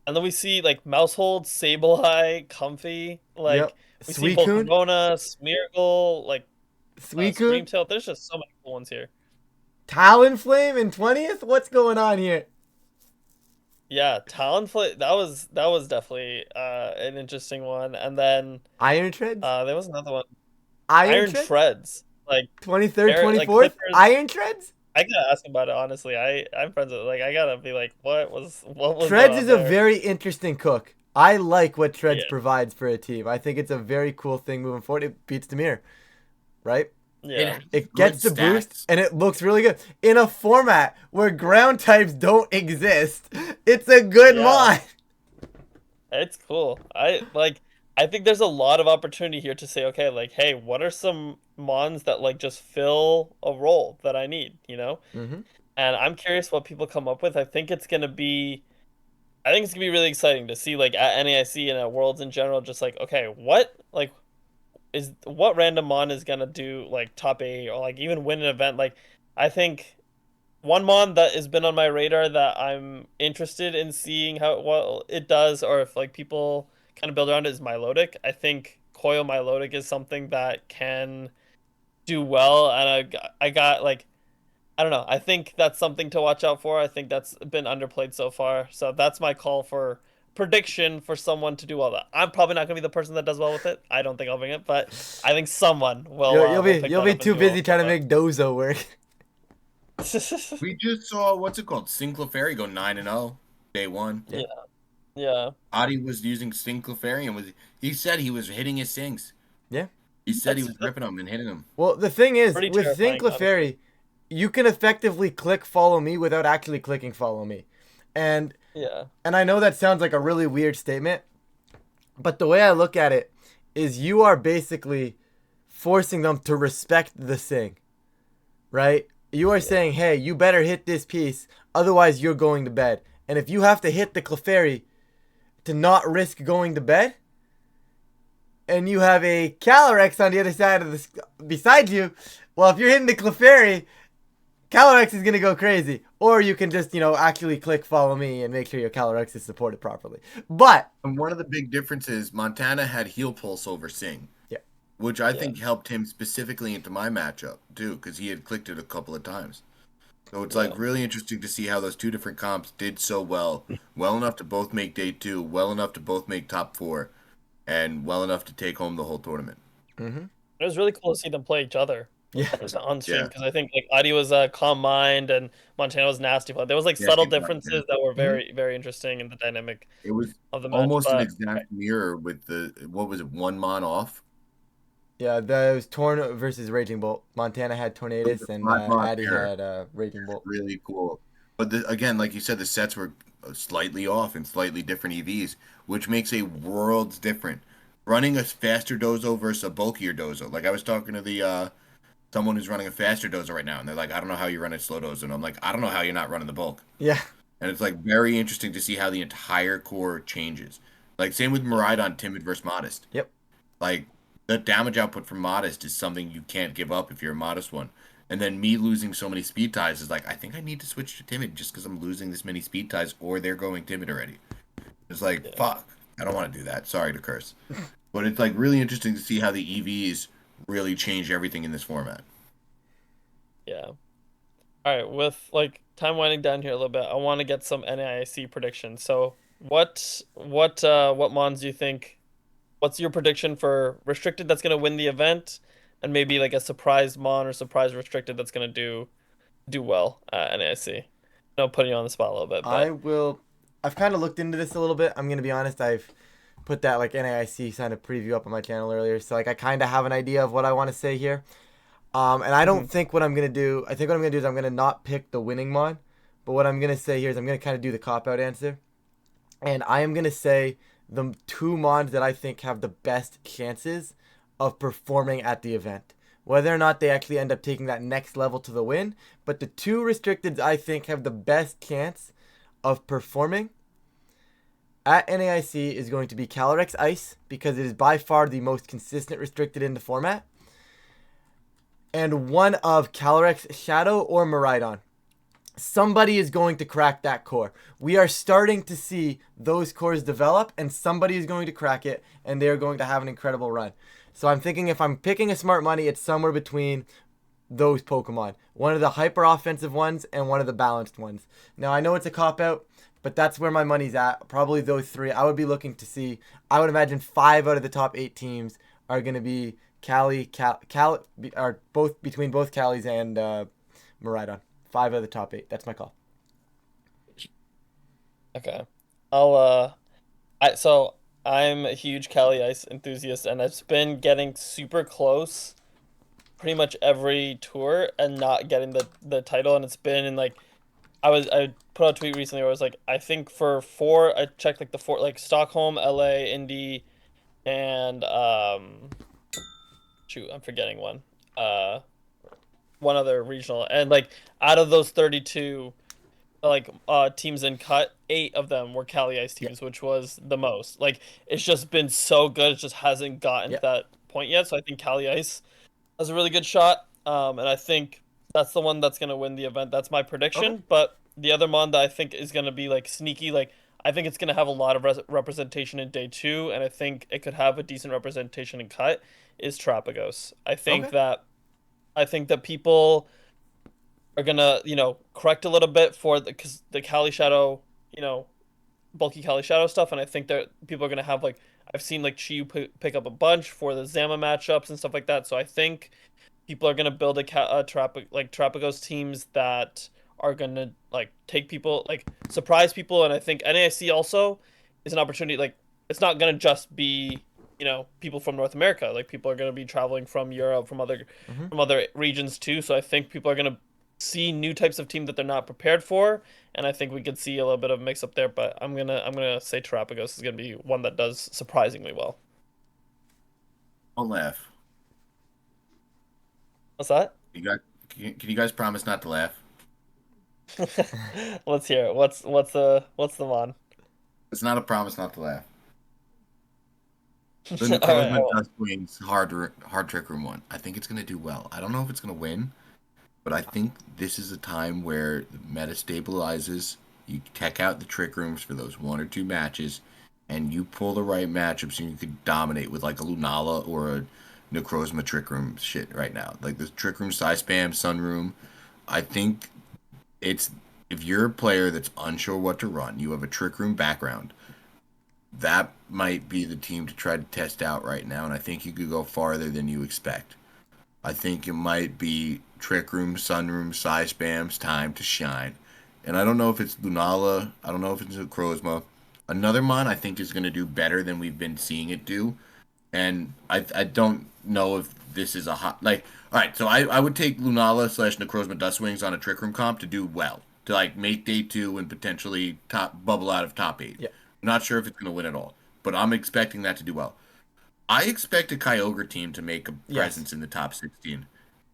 And then we see like Mousehold, Sableye, Comfy. Like yep. we see Suicune. Volcarona, Smeargle, like Suicune. Screamtail. There's just so many cool ones here. Talonflame in 20th? What's going on here? Yeah, Talonflame. That was definitely an interesting one. And then Iron Treads? there was another one, Iron Iron Treads? Treads. Like 23rd, Like 24th? Clippers. Iron Treads? I gotta ask about it honestly. I'm friends with like I gotta be like, what was going Treads on is a there? very interesting cook. I like what Treads Yeah, provides for a team. I think it's a very cool thing moving forward. It beats Demir, right? It yeah, has It good gets the boost stats. and it looks really good. In a format where ground types don't exist, it's a good yeah. mod. It's cool. I think there's a lot of opportunity here to say, okay, like, hey, what are some mons that like just fill a role that I need, you know? Mm-hmm. And I'm curious what people come up with. I think it's gonna be really exciting to see like at NAIC and at Worlds in general, just like, okay, what random mon is gonna do like top eight or like even win an event? Like, I think one mon that has been on my radar that I'm interested in seeing how well it does, or if like people kind of build around it, is Milotic. I think Coil Milotic is something that can do well, and I got like I don't know. I think that's something to watch out for. I think that's been underplayed so far. So that's my call for prediction for someone to do well. That I'm probably not gonna be the person that does well with it. I don't think I'll bring it, but I think someone will pick You'll that be up and too do well busy trying to make Dozo work. with We just saw what's it called? Clefairy go 9-0 day one. Yeah. Yeah, yeah. Adi was using Clefairy and he said he was hitting his sinks. Yeah. He said he That's was ripping them and hitting them. Well, the thing is, pretty with terrifying, honestly. Zinklefairy, you can effectively click follow me without actually clicking follow me. And Yeah, and I know that sounds like a really weird statement, but the way I look at it is you are basically forcing them to respect the sing, right? You are yeah, saying, hey, you better hit this piece, otherwise you're going to bed. And if you have to hit the Clefairy to not risk going to bed, and you have a Calyrex on the other side of the beside you, well, if you're hitting the Clefairy, Calyrex is gonna go crazy. Or you can just, actually click follow me and make sure your Calyrex is supported properly. But And one of the big differences, Montana had Heal Pulse over Sing, yeah, which I yeah, think helped him specifically into my matchup too, because he had clicked it a couple of times. So it's Yeah. like really interesting to see how those two different comps did so well, well enough to both make day two, well enough to both make top four, and well enough to take home the whole tournament. Mm-hmm. It was really cool to see them play each other Yeah. on stream Yeah, because I think like Adi was calm mind and Montana was nasty. But there was like yeah, subtle yeah. differences that were Mm-hmm. very, very interesting in the dynamic It was of the match. almost an But exact mirror with the what was it, one mon off. Yeah, that was Torn versus Raging Bolt. Montana had It was a Tornadus and five mon Addy mirror. had Raging Bolt. Really cool. But again, like you said, the sets were slightly off and slightly different EVs, which makes a world's different. Running a faster dozo versus a bulkier dozo. Like I was talking to the someone who's running a faster dozo right now, and they're like, I don't know how you run a slow dozo. And I'm like, I don't know how you're not running the bulk. Yeah. And it's like very interesting to see how the entire core changes. Like same with Miraidon Timid versus Modest. Yep. Like the damage output from Modest is something you can't give up if you're a Modest one. And then me losing so many speed ties is like, I think I need to switch to Timid just because I'm losing this many speed ties or they're going Timid already. It's like, yeah, fuck. I don't want to do that. Sorry to curse. But it's like really interesting to see how the EVs really change everything in this format. yeah. All right, with like time winding down here a little bit, I want to get some NAIC predictions. So, what Mons do you think? What's your prediction for restricted that's gonna win the event, and maybe like a surprise Mon or surprise restricted that's gonna do well at NAIC? No, putting you on the spot a little bit, I but will. I've kind of looked into this a little bit. I'm gonna be honest. I've put that like NAIC kind of preview up on my channel earlier, so like I kind of have an idea of what I want to say here. And I don't Mhm. think what I'm gonna do. I think what I'm gonna do is I'm gonna not pick the winning mod, but what I'm gonna say here is I'm gonna kind of do the cop out answer, and I am gonna say the two mods that I think have the best chances of performing at the event. Whether or not they actually end up taking that next level to the win, but the two restricteds I think have the best chance of performing at NAIC is going to be Calyrex Ice because it is by far the most consistent restricted in the format, and one of Calyrex Shadow or Miraidon. Somebody is going to crack that core. We are starting to see those cores develop, and somebody is going to crack it, and they are going to have an incredible run. So I'm thinking if I'm picking a smart money, it's somewhere between those Pokemon. One of the hyper offensive ones and one of the balanced ones. Now, I know it's a cop out, but that's where my money's at. Probably those three. I would be looking to see, I would imagine 5 out of the top 8 teams are going to be are both between both Callies and Miraidon. 5 out of the top 8. That's my call. okay. I'll I so I'm a huge Cali Ice enthusiast, and I've been getting super close pretty much every tour and not getting the title, and it's been in like I put out a tweet recently where I was like I think for four I checked like the four like Stockholm, LA, Indy, and shoot I'm forgetting one uh one other regional, and like out of those 32 like teams in cut, 8 of them were Cali Ice Yeah. teams, which was the most. Like it's just been so good, it just hasn't gotten Yeah. to that point yet. So I think Cali Ice has a really good shot. And I think that's the one that's gonna win the event. That's my Okay. prediction. But the other one that I think is gonna be like sneaky, like I think it's gonna have a lot of representation in day two, and I think it could have a decent representation in cut. Is Trapagos. Okay. I think that people are gonna, correct a little bit for the because the Cali Shadow, you know, bulky Cali Shadow stuff, and I think that people are gonna have like I've seen like Chiyu pick up a bunch for the Zama matchups and stuff like that. So I think people are gonna build a Trapagos teams that are gonna like take people like surprise people, and I think NAIC also is an opportunity. Like it's not gonna just be people from North America. Like people are gonna be traveling from Europe, Mm-hmm. from other regions too. So I think people are gonna see new types of team that they're not prepared for, and I think we could see a little bit of mix up there. But I'm gonna say Terapagos is gonna be one that does surprisingly well. Don't laugh. What's that? You got? Can you guys promise not to laugh? Let's hear it. What's the one? It's not a promise not to laugh. The All right. Necrozma Dust Wings hard trick room one. I think it's gonna do well. I don't know if it's gonna win, but I think this is a time where the meta stabilizes. You tech out the trick rooms for those 1 or 2 matches, and you pull the right matchups, and you could dominate with like a Lunala or a Necrozma trick room shit right now. Like the trick room, size spam, sunroom. I think it's if you're a player that's unsure what to run, you have a Trick Room background, that might be the team to try to test out right now, and I think you could go farther than you expect. I think it might be Trick Room, Sunroom, Psy Spam's time to shine. And I don't know if it's Lunala, I don't know if it's Crozma. Another mon I think is going to do better than we've been seeing it do. And I don't know if this is a hot like all right, so I would take Lunala slash Necrozma Dustwings on a Trick Room comp to do well. To like make day two and potentially top bubble out of top eight. Yeah. Not sure if it's gonna win at all. But I'm expecting that to do well. I expect a Kyogre team to make a presence in the top 16.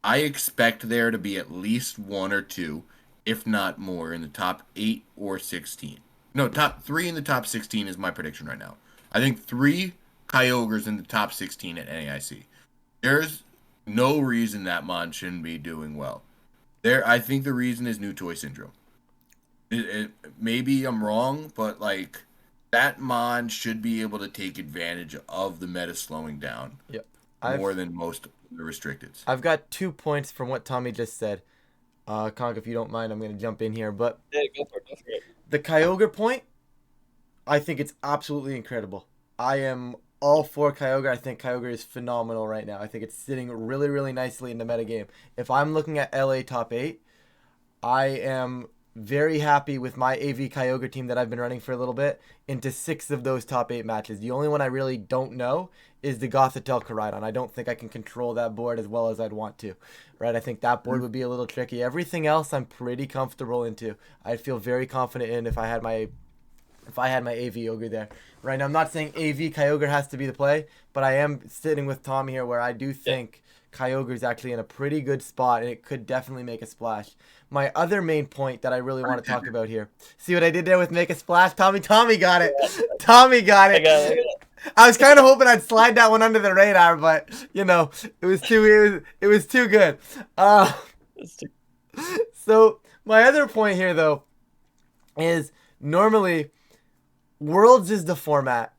I expect there to be at least one or two, if not more, in the top 8 or 16. No, top 3 in the top 16 is my prediction right now. I think 3 Kyogres in the top 16 at NAIC. There's no reason that Mon shouldn't be doing well. I think the reason is new toy syndrome. Maybe I'm wrong, but like that Mon should be able to take advantage of the meta slowing down. Yep. More than most of the restricteds. I've got 2 points from what Tommy just said. Conk, if you don't mind, I'm going to jump in here. But Yeah, go for it. the Kyogre point, I think it's absolutely incredible. I am all for Kyogre. I think Kyogre is phenomenal right now. I think it's sitting really, really nicely in the metagame. If I'm looking at LA top 8, I am very happy with my AV Kyogre team that I've been running for a little bit into 6 of those top 8 matches. The only one I really don't know is the Gothitelle Koraidon. I don't think I can control that board as well as I'd want to, right? I think that board would be a little tricky. Everything else I'm pretty comfortable into. I'd feel very confident in if I had my AV Ogre there. Right now, I'm not saying AV Kyogre has to be the play, but I am sitting with Tommy here where I do think Kyogre is actually in a pretty good spot, and it could definitely make a splash. My other main point that I really want to talk about here. See what I did there with make a splash? Tommy got it. Tommy got it. I got it. I was kind of hoping I'd slide that one under the radar, but you know, it was too good. So my other point here though is normally Worlds is the format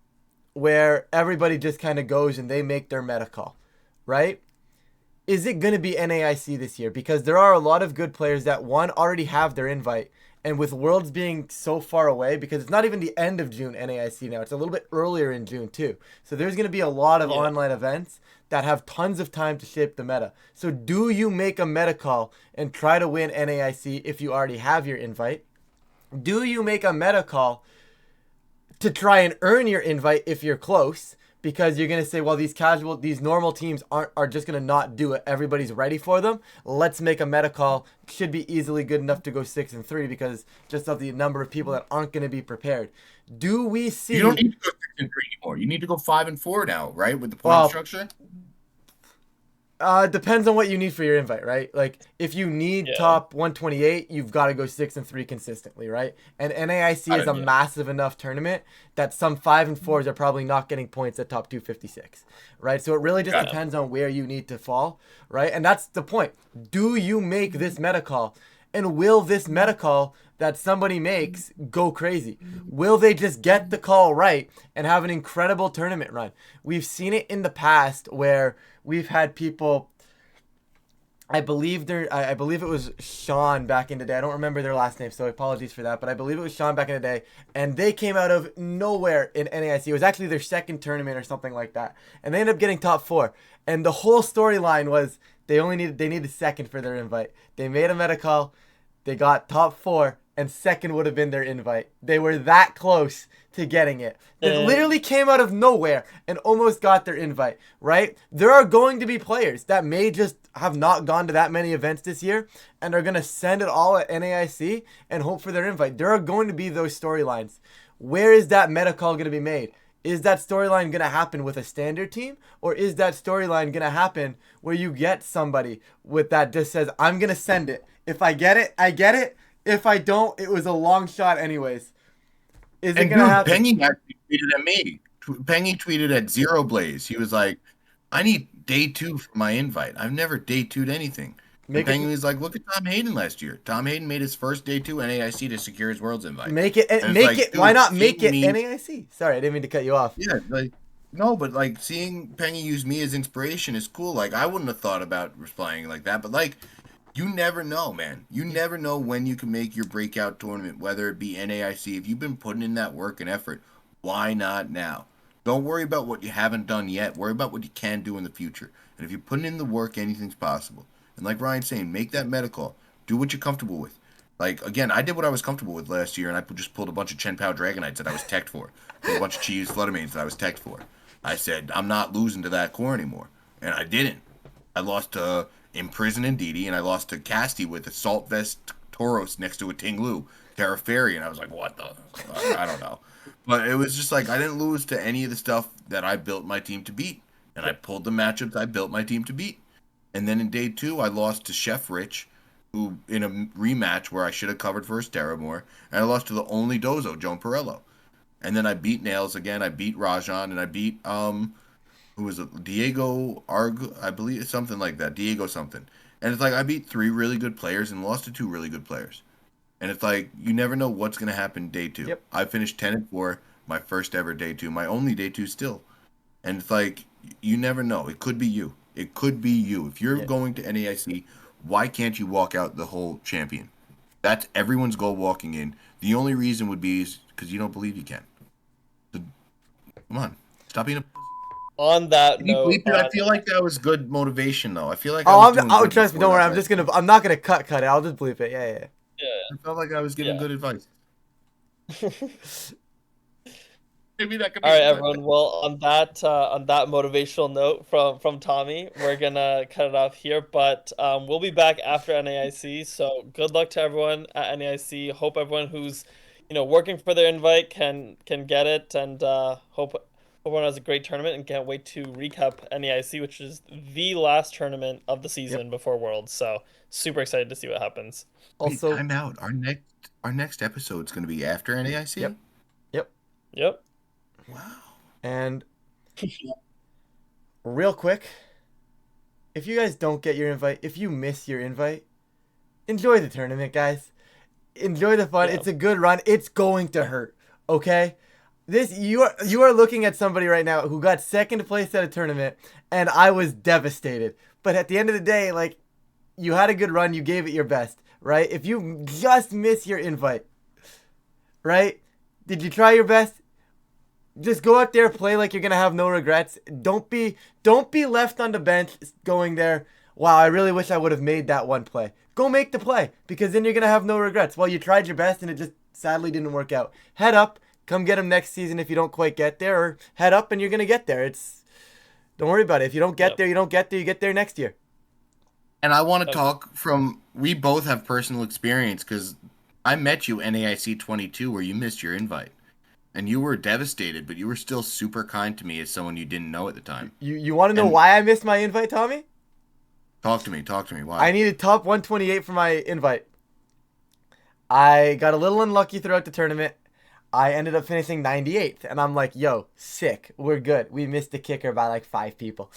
where everybody just kind of goes and they make their meta call, right? Is it going to be NAIC this year? Because there are a lot of good players that, one, already have their invite. And with Worlds being so far away, because it's not even the end of June NAIC now. It's a little bit earlier in June, too. So there's going to be a lot of online events that have tons of time to shape the meta. So do you make a meta call and try to win NAIC if you already have your invite? Do you make a meta call to try and earn your invite if you're close? Because you're going to say, well, these normal teams are just going to not do it. Everybody's ready for them. Let's make a meta call. Should be easily good enough to go 6-3 because just of the number of people that aren't going to be prepared. Do we see... You don't need to go 6-3 anymore. You need to go 5-4 now, right? With the point structure? Depends on what you need for your invite, right? Like, if you need top 128, you've got to go 6-3 consistently, right? And NAIC is a massive enough tournament that some 5-4s are probably not getting points at top 256, right? So it really just depends on where you need to fall, right? And that's the point. Do you make this meta call? And will this meta call that somebody makes go crazy? Will they just get the call right and have an incredible tournament run? We've seen it in the past where we've had people, I believe it was Sean back in the day. I don't remember their last name, so apologies for that. But I believe it was Sean back in the day. And they came out of nowhere in NAIC. It was actually their second tournament or something like that. And they ended up getting top 4. And the whole storyline was they needed second for their invite. They made a meta call. They got top 4. And second would have been their invite. They were that close to getting it. They literally came out of nowhere and almost got their invite, right? There are going to be players that may just have not gone to that many events this year and are going to send it all at NAIC and hope for their invite. There are going to be those storylines. Where is that meta call going to be made? Is that storyline going to happen with a standard team? Or is that storyline going to happen where you get somebody with that just says, I'm going to send it. If I get it, I get it. If I don't, it was a long shot anyways. Is it going to happen? Pengy actually tweeted at me. Pengy tweeted at Zero Blaze. He was like, I need day 2 for my invite. I've never day 2'd anything. And Pengy was like, look at Tom Hayden last year. Tom Hayden made his first day 2 NAIC to secure his Worlds invite. Make it. Why not make it NAIC? Sorry, I didn't mean to cut you off. Yeah, no, but like seeing Pengy use me as inspiration is cool. Like I wouldn't have thought about responding like that, but like You never know, man. You never know when you can make your breakout tournament, whether it be NAIC. If you've been putting in that work and effort, why not now? Don't worry about what you haven't done yet. Worry about what you can do in the future. And if you're putting in the work, anything's possible. And like Ryan's saying, make that medical. Do what you're comfortable with. Like, again, I did what I was comfortable with last year, and I just pulled a bunch of Chen Pao Dragonites that I was teched for. Pulled a bunch of Cheese Fluttermanes that I was teched for. I said, I'm not losing to that core anymore. And I didn't. I lost to Imprison and Didi, and I lost to Casty with Assault Vest Tauros next to a Tinglu, Terra Fairy, and I was like, what the? I don't know. But it was just like, I didn't lose to any of the stuff that I built my team to beat. And I pulled the matchups I built my team to beat. And then in day 2, I lost to Chef Rich, who in a rematch where I should have covered for his Terramore, and I lost to the only Dozo, Joan Perello. And then I beat Nails again, I beat Rajan, and I beat who was it? Diego Argo, I believe, something like that. Diego something. And it's like I beat 3 really good players and lost to 2 really good players. And it's like you never know what's gonna happen day 2. Yep. I finished 10-4, my first ever day 2, my only day 2 still. And it's like you never know. It could be you. It could be you. If you're going to NAIC, why can't you walk out the whole champion? That's everyone's goal walking in. The only reason would be is because you don't believe you can. So, come on, stop being a. On that Can you note, believe it? I feel like that was good motivation, though. I feel like Oh, I was doing good trust me. before Don't worry. that. I'm not gonna cut it. I'll just bleep it. Yeah. I felt like I was giving Yeah. good advice. Maybe that could be All right, a good everyone. thing. Well, on that motivational note from Tommy, we're gonna cut it off here. But we'll be back after NAIC. So good luck to everyone at NAIC. Hope everyone who's working for their invite can get it, and hope everyone has a great tournament. And can't wait to recap NAIC, which is the last tournament of the Yep. season before Worlds. So super excited to see what happens. Wait, Also, time out. Our next episode is going to be after NAIC. Yep. Yep. Wow. And real quick, if you guys don't get your invite, if you miss your invite, enjoy the tournament, guys. Enjoy the fun. Yeah. It's a good run. It's going to hurt. Okay? You are looking at somebody right now who got second place at a tournament, and I was devastated. But at the end of the day, like, you had a good run, you gave it your best, right? If you just miss your invite, right? Did you try your best? Just go out there, play like you're gonna have no regrets. Don't be left on the bench going there. Wow, I really wish I would have made that one play. Go make the play, because then you're gonna have no regrets. Well, you tried your best and it just sadly didn't work out. Head up, come get them next season if you don't quite get there, or head up and you're gonna get there. Don't worry about it. If you don't get there, you don't get there. You get there next year. And I want to talk from. We both have personal experience because I met you NAIC 22 where you missed your invite. And you were devastated, but you were still super kind to me as someone you didn't know at the time. You want to know why I missed my invite, Tommy? Talk to me. Why? I needed top 128 for my invite. I got a little unlucky throughout the tournament. I ended up finishing 98th, and I'm like, yo, sick. We're good. We missed the kicker by like 5 people.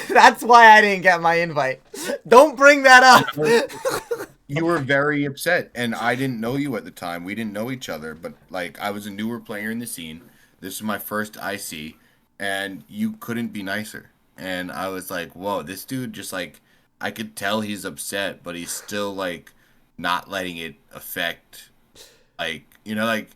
That's why I didn't get my invite. Don't bring that up. You were very upset, and I didn't know you at the time. We didn't know each other, but like I was a newer player in the scene. This is my first IC, and you couldn't be nicer. And I was like, whoa, this dude just like I could tell he's upset, but he's still like not letting it affect like like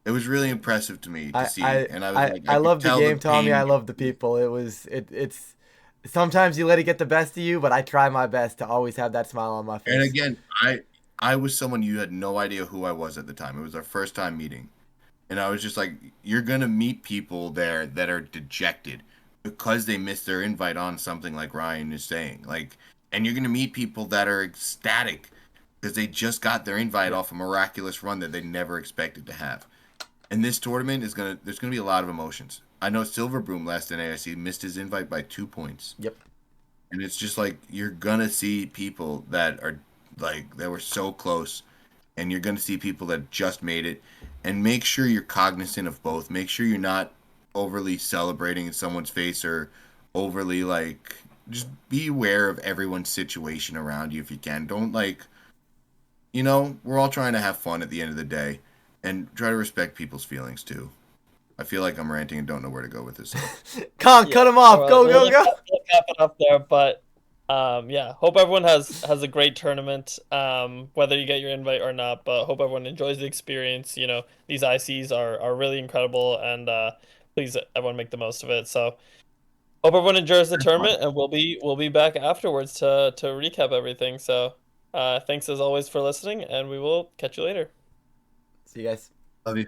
it was really impressive to me to see. And I was like, I could love the tell game, Tommy. pain- I love the people. It's sometimes you let it get the best of you, but I try my best to always have that smile on my face. And again, I was someone you had no idea who I was at the time. It was our first time meeting. And I was just like, you're going to meet people there that are dejected because they missed their invite on something like Ryan is saying. Like, and you're going to meet people that are ecstatic because they just got their invite off a miraculous run that they never expected to have. And this tournament there's going to be a lot of emotions. I know Silverbroom last NAIC missed his invite by 2 points. Yep. And it's just like you're gonna see people that are like that were so close, and you're gonna see people that just made it. And make sure you're cognizant of both. Make sure you're not overly celebrating in someone's face or overly like. Just be aware of everyone's situation around you if you can. Don't we're all trying to have fun at the end of the day, and try to respect people's feelings too. I feel like I'm ranting and don't know where to go with this. Cut him off. All right, Go. we'll cap it up there, but Yeah, hope everyone has a great tournament, whether you get your invite or not. But hope everyone enjoys the experience. You know, these ICs are really incredible, and please everyone make the most of it. So hope everyone enjoys the tournament, and we'll be back afterwards to recap everything. So thanks as always for listening, and we will catch you later. See you guys. Love you.